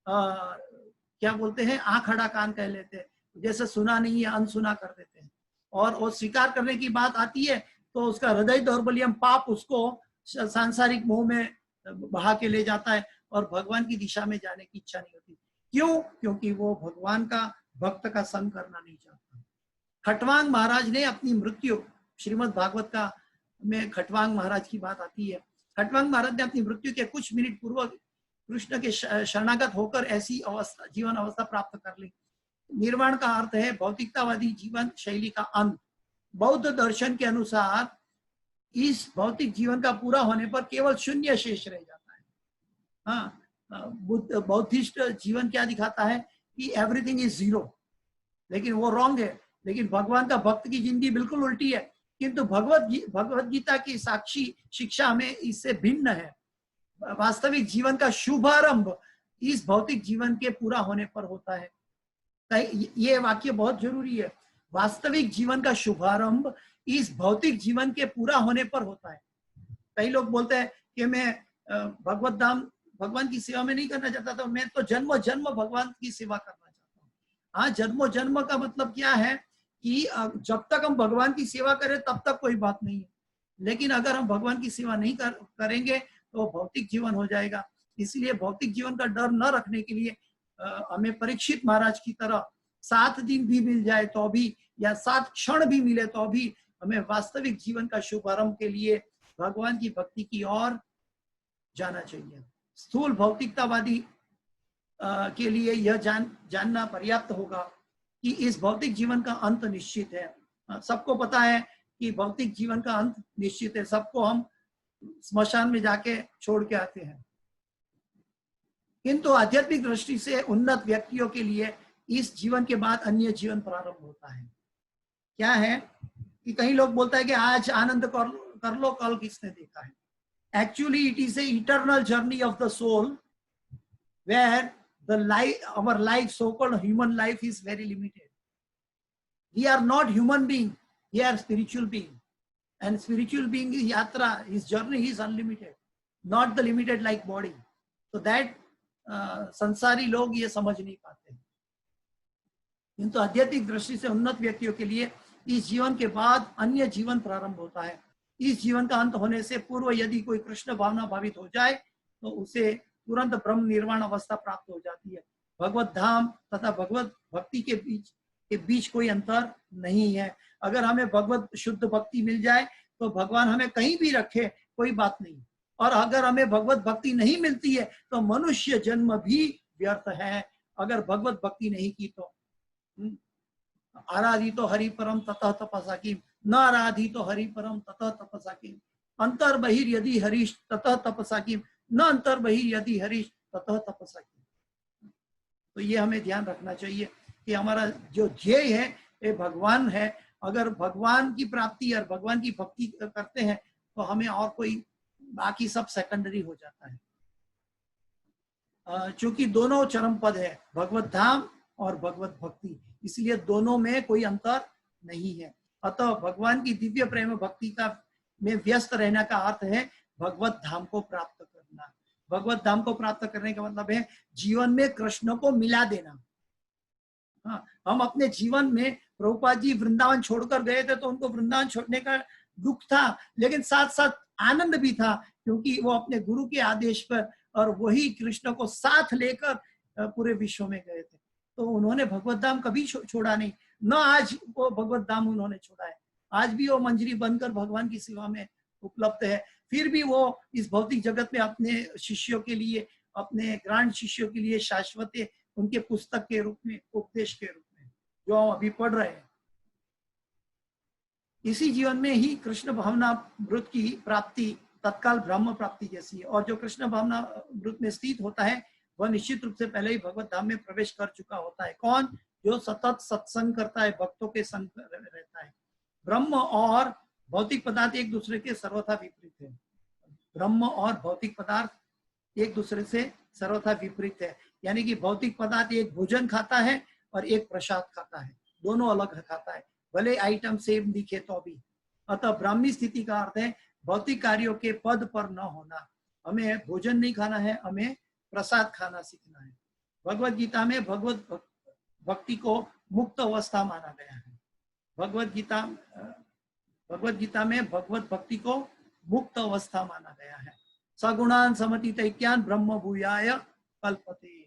क्या बोलते हैं, आंख अड़ा कान कह लेते हैं, जैसे सुना नहीं है अनसुना कर देते हैं। और वो स्वीकार करने की बात आती है तो उसका हृदय दौर्बल्यम पाप उसको सांसारिक मोह में बहा के ले जाता है, और भगवान की दिशा में जाने की इच्छा नहीं होती। क्यों? क्योंकि वो भगवान का भक्त का संग करना नहीं चाहता। खटवांग महाराज ने अपनी मृत्यु, श्रीमद् भागवत का में खटवांग महाराज की बात आती है। खटवांग महाराज ने अपनी मृत्यु के कुछ मिनट पूर्व कृष्ण के शरणागत होकर ऐसी अवस्था, जीवन अवस्था प्राप्त कर ली। निर्वाण का अर्थ है भौतिकतावादी जीवन शैली का अंत। बौद्ध दर्शन के अनुसार इस भौतिक जीवन का पूरा होने पर केवल शून्य शेष रह जाता है। हाँ, बौद्धिस्ट जीवन क्या दिखाता है कि एवरीथिंग इज जीरो, लेकिन वो रॉन्ग है। लेकिन भगवान का भक्त की जिंदगी बिल्कुल उल्टी है। किंतु भगवत गीता की साक्षी शिक्षा में इससे भिन्न है। वास्तविक जीवन का शुभारंभ इस भौतिक जीवन के पूरा होने पर होता है। ये वाक्य बहुत जरूरी है। वास्तविक जीवन का शुभारंभ इस भौतिक जीवन के पूरा होने पर होता है। कई लोग बोलते हैं कि मैं भगवत धाम, भगवान की सेवा में नहीं करना चाहता, तो मैं तो जन्म जन्म भगवान की सेवा करना चाहता हूँ। हाँ, जन्म जन्म का मतलब क्या है कि जब तक हम भगवान की सेवा करें तब तक कोई बात नहीं है, लेकिन अगर हम भगवान की सेवा नहीं करेंगे तो भौतिक जीवन हो जाएगा। इसलिए भौतिक जीवन का डर न रखने के लिए हमें परीक्षित महाराज की तरह 7 दिन भी मिल जाए तो भी, या 7 क्षण भी मिले तो भी, हमें वास्तविक जीवन का शुभारंभ के लिए भगवान की भक्ति की ओर जाना चाहिए। स्थूल भौतिकतावादी के लिए यह जानना पर्याप्त होगा कि इस भौतिक जीवन का अंत निश्चित है। सबको पता है कि भौतिक जीवन का अंत निश्चित है, सबको हम स्मशान में जाके छोड़ के आते हैं। किंतु आध्यात्मिक दृष्टि से उन्नत व्यक्तियों के लिए इस जीवन के बाद अन्य जीवन प्रारंभ होता है। क्या है कि कई लोग बोलता है कि आज आनंद कर लो, कल किसने देखा है। Actually it is a eternal journey of the soul where the life, our life, so-called human life, is very limited. We are not human being, we are spiritual being, and spiritual being is yatra, his journey is unlimited, not the limited like body. So that संसारी लोग ये समझ नहीं पाते। किंतु आध्यात्मिक दृष्टि से उन्नत व्यक्तियों के लिए इस जीवन के बाद अन्य जीवन प्रारंभ होता है। इस जीवन का अंत होने से पूर्व यदि कोई कृष्ण भावना भावित हो जाए तो उसे तुरंत ब्रह्म निर्वाण अवस्था प्राप्त हो जाती है। भगवत धाम तथा भगवत भक्ति के बीच कोई अंतर नहीं है। अगर हमें भगवत शुद्ध भक्ति मिल जाए तो भगवान हमें कहीं भी रखे, कोई बात नहीं। और अगर हमें भगवत भक्ति नहीं मिलती है तो मनुष्य जन्म भी व्यर्थ है। अगर भगवत भक्ति नहीं की तो आराधितो हरि परम ततः तपसा किम, न आराधितो हरि परम ततः तपसा किम, अंतर बहिर यदि हरीश ततः तपसा किम, न अंतर बहिर यदि हरीश ततः तपसा किम। तो ये हमें ध्यान रखना चाहिए कि हमारा जो ध्येय है ये भगवान है। अगर भगवान की प्राप्ति और भगवान की भक्ति करते हैं तो हमें और कोई बाकी सब सेकेंडरी हो जाता है। चूंकि दोनों चरम पद है, भगवत धाम और भगवत भक्ति, इसलिए दोनों में कोई अंतर नहीं है। अतः भगवान की दिव्य प्रेम भक्ति का में व्यस्त रहने का अर्थ है भगवत धाम को प्राप्त करना। भगवत धाम को प्राप्त करने का मतलब है जीवन में कृष्ण को मिला देना। हाँ, हम अपने जीवन में प्रभुपाद जी वृंदावन छोड़कर गए थे तो उनको वृंदावन छोड़ने का दुख था, लेकिन साथ साथ आनंद भी था, क्योंकि वो अपने गुरु के आदेश पर और वही कृष्ण को साथ लेकर पूरे विश्व में गए थे। तो उन्होंने भगवत धाम कभी छोड़ा नहीं, न आज वो भगवत धाम उन्होंने छोड़ा है। आज भी वो मंजरी बनकर भगवान की सेवा में उपलब्ध है। फिर भी वो इस भौतिक जगत में अपने शिष्यों के लिए, अपने ग्रांड शिष्यों के लिए शाश्वत उनके पुस्तक के रूप में, उपदेश के रूप में जो हम अभी पढ़ रहे हैं। इसी जीवन में ही कृष्ण भावना वृत्त की प्राप्ति तत्काल ब्रह्म प्राप्ति जैसी है। और जो कृष्ण भावना वृत्त में स्थित होता है वह निश्चित रूप से पहले ही भगवत धाम में प्रवेश कर चुका होता है। कौन? जो सतत सत्संग करता है, भक्तों के संग रहता है। ब्रह्म और भौतिक पदार्थ एक दूसरे के सर्वथा विपरीत है। ब्रह्म और भौतिक पदार्थ एक दूसरे से सर्वथा विपरीत है। यानी कि भौतिक पदार्थ एक भोजन खाता है और एक प्रसाद खाता है, दोनों अलग खाता है, भले आइटम सेम दिखे तो भी। अतः ब्राह्मी स्थिति का अर्थ है भौतिक कार्यों के पद पर न होना। हमें भोजन नहीं खाना है, हमें प्रसाद खाना सीखना है। भगवत गीता में भगवत भक्ति को मुक्त अवस्था माना गया है। भगवत गीता में भगवत भक्ति को मुक्त अवस्था माना गया है। सगुणान समतीतैक्यान ब्रह्म भूयाय कल्पते।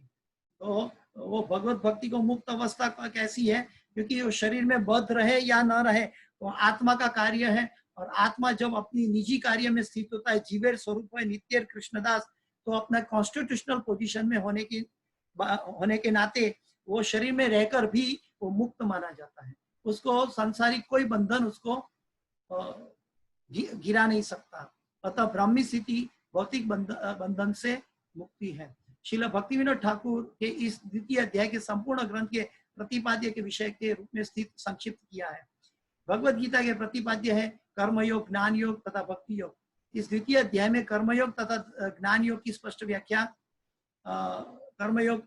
तो वो भगवत भक्ति को मुक्त अवस्था कैसी है? क्योंकि वो शरीर में बद्ध रहे या न रहे वो आत्मा का कार्य है। और आत्मा जब अपनी निजी कार्य में स्थित होता है, जीवेर स्वरूप है नित्य कृष्णदास, तो अपना कॉन्स्टिट्यूशनल पोजीशन में होने के नाते वो शरीर में रहकर भी वो मुक्त माना जाता है। उसको सांसारिक कोई बंधन उसको गिरा नहीं सकता। अतः ब्राह्मी स्थिति भौतिक बंधन से मुक्ति है। श्रील भक्तिविनोद ठाकुर के इस द्वितीय अध्याय के संपूर्ण ग्रंथ के प्रतिपाद्य के विषय के रूप में स्थित संक्षिप्त किया है। भगवत गीता के प्रतिपाद्य है कर्मयोग, ज्ञान योग तथा भक्ति योग। इस द्वितीय अध्याय में कर्मयोग तथा ज्ञान योग की स्पष्ट व्याख्या कर्मयोग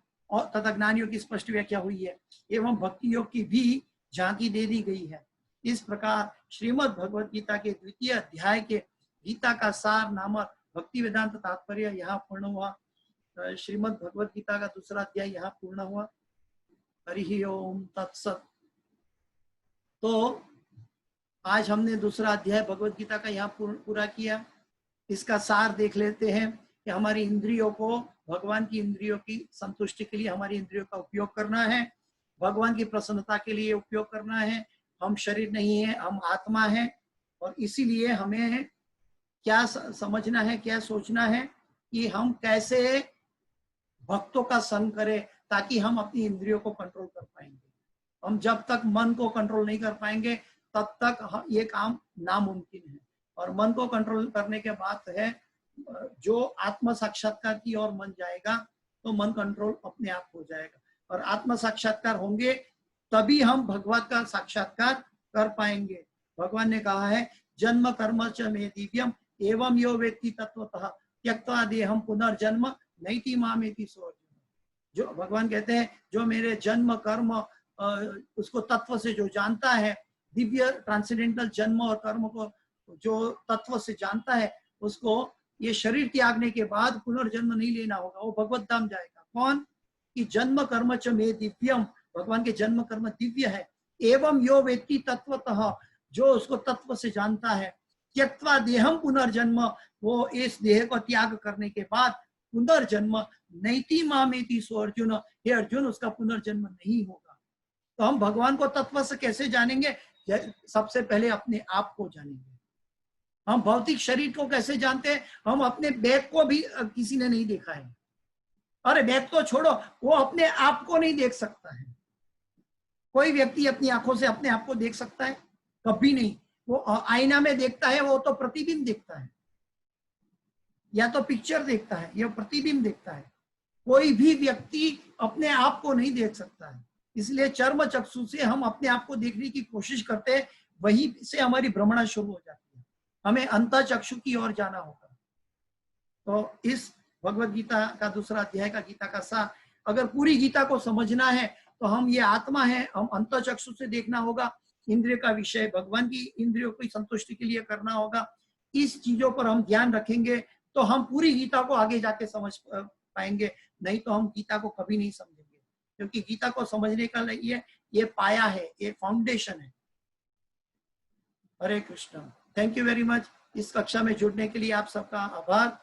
तथा ज्ञान योग की स्पष्ट व्याख्या हुई है एवं भक्ति योग की भी झांकी दे दी गई है। इस प्रकार श्रीमद् भगवत गीता के द्वितीय अध्याय के गीता का सार नामक भक्ति वेदांत तात्पर्य यहाँ पूर्ण हुआ। श्रीमद् भगवत गीता का दूसरा अध्याय यहाँ पूर्ण हुआ। हरि ओम तत्सत। तो आज हमने दूसरा अध्याय भगवत गीता का यहाँ पूरा किया। इसका सार देख लेते हैं कि हमारी इंद्रियों को भगवान की इंद्रियों की संतुष्टि के लिए हमारी इंद्रियों का उपयोग करना है, भगवान की प्रसन्नता के लिए उपयोग करना है। हम शरीर नहीं है, हम आत्मा है। और इसीलिए हमें क्या समझना है, क्या सोचना है कि हम कैसे भक्तों का संग करें ताकि हम अपनी इंद्रियों को कंट्रोल कर पाएंगे। हम जब तक मन को कंट्रोल नहीं कर पाएंगे तब तक ये काम नामुमकिन है। और मन को कंट्रोल करने के बाद है जो आत्म साक्षात्कार की ओर मन जाएगा तो मन कंट्रोल अपने आप हो जाएगा। और आत्म साक्षात्कार होंगे तभी हम भगवत का साक्षात्कार कर पाएंगे। भगवान ने कहा है जन्म कर्म च मे दिव्यम एवं यो वेत्ति तत्वतः त्यक्त्वा देहम पुनर्जन्म नैति मामेति सो। जो भगवान कहते हैं जो मेरे जन्म कर्म उसको तत्व से जो जानता है, दिव्य ट्रांसेंडेंटल जन्म और कर्म को जो तत्व से जानता है, उसको ये शरीर त्यागने के बाद पुनर्जन्म नहीं लेना होगा, वो भगवत धाम जाएगा। कौन? कि जन्म कर्म च मे दिव्यम, भगवान के जन्म कर्म दिव्य है। एवं यो वेत्ति तत्वतः, जो उसको तत्व से जानता है। त्यक्त्वा देहम पुनर्जन्म, वो इस देह को त्याग करने के बाद पुनर्जन्म नैति मामेति सो अर्जुन, हे अर्जुन उसका पुनर्जन्म नहीं होगा। तो हम भगवान को तत्व से कैसे जानेंगे? सबसे पहले अपने आप को जानेंगे। हम भौतिक शरीर को कैसे जानते हैं? हम अपने बैग को भी किसी ने नहीं देखा है। अरे बैग तो छोड़ो, वो अपने आप को नहीं देख सकता है। कोई व्यक्ति अपनी आंखों से अपने आप को देख सकता है? कभी नहीं। वो आईना में देखता है, वो तो प्रतिबिंब देखता है, या तो पिक्चर देखता है या प्रतिबिंब देखता है। कोई भी व्यक्ति अपने आप को नहीं देख सकता है। इसलिए चर्म चक्षु से हम अपने आप को देखने की कोशिश करते हैं, वहीं से हमारी भ्रमणा शुरू हो जाती है। हमें अंतः चक्षु की ओर जाना होगा। तो इस भगवत गीता का दूसरा अध्याय का गीता का सार, अगर पूरी गीता को समझना है तो हम ये आत्मा है, हम अंतः चक्षु से देखना होगा। इंद्रिय का विषय, भगवान की इंद्रियों की संतुष्टि के लिए करना होगा। इस चीजों पर हम ध्यान रखेंगे तो हम पूरी गीता को आगे जाके समझ पाएंगे, नहीं तो हम गीता को कभी नहीं समझेंगे, क्योंकि गीता को समझने का लिए ये पाया है, ये फाउंडेशन है। Hare Krishna. Thank you very much. इस कक्षा में जुड़ने के लिए आप सबका आभार।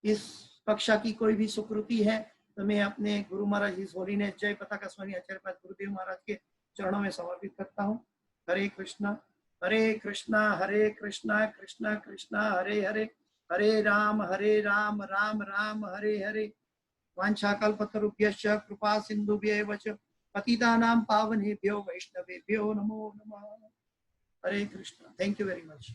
इस कक्षा की कोई भी सुकृति है तो मैं अपने गुरु महाराज इस होलीनेस जय पताका स्वामी आचार्य पाद गुरुदेव महाराज के चरणों में समर्पित करता हूँ। हरे कृष्णा हरे कृष्णा कृष्णा कृष्णा हरे हरे, हरे राम राम राम हरे हरे। वाञ्छाकल्पतरुभ्यश्च कृपा सिन्धुभ्येव च पतितानां पावनेभ्यो वैष्णवेभ्यो नमो नमः। Hare Krishna. Thank you very much.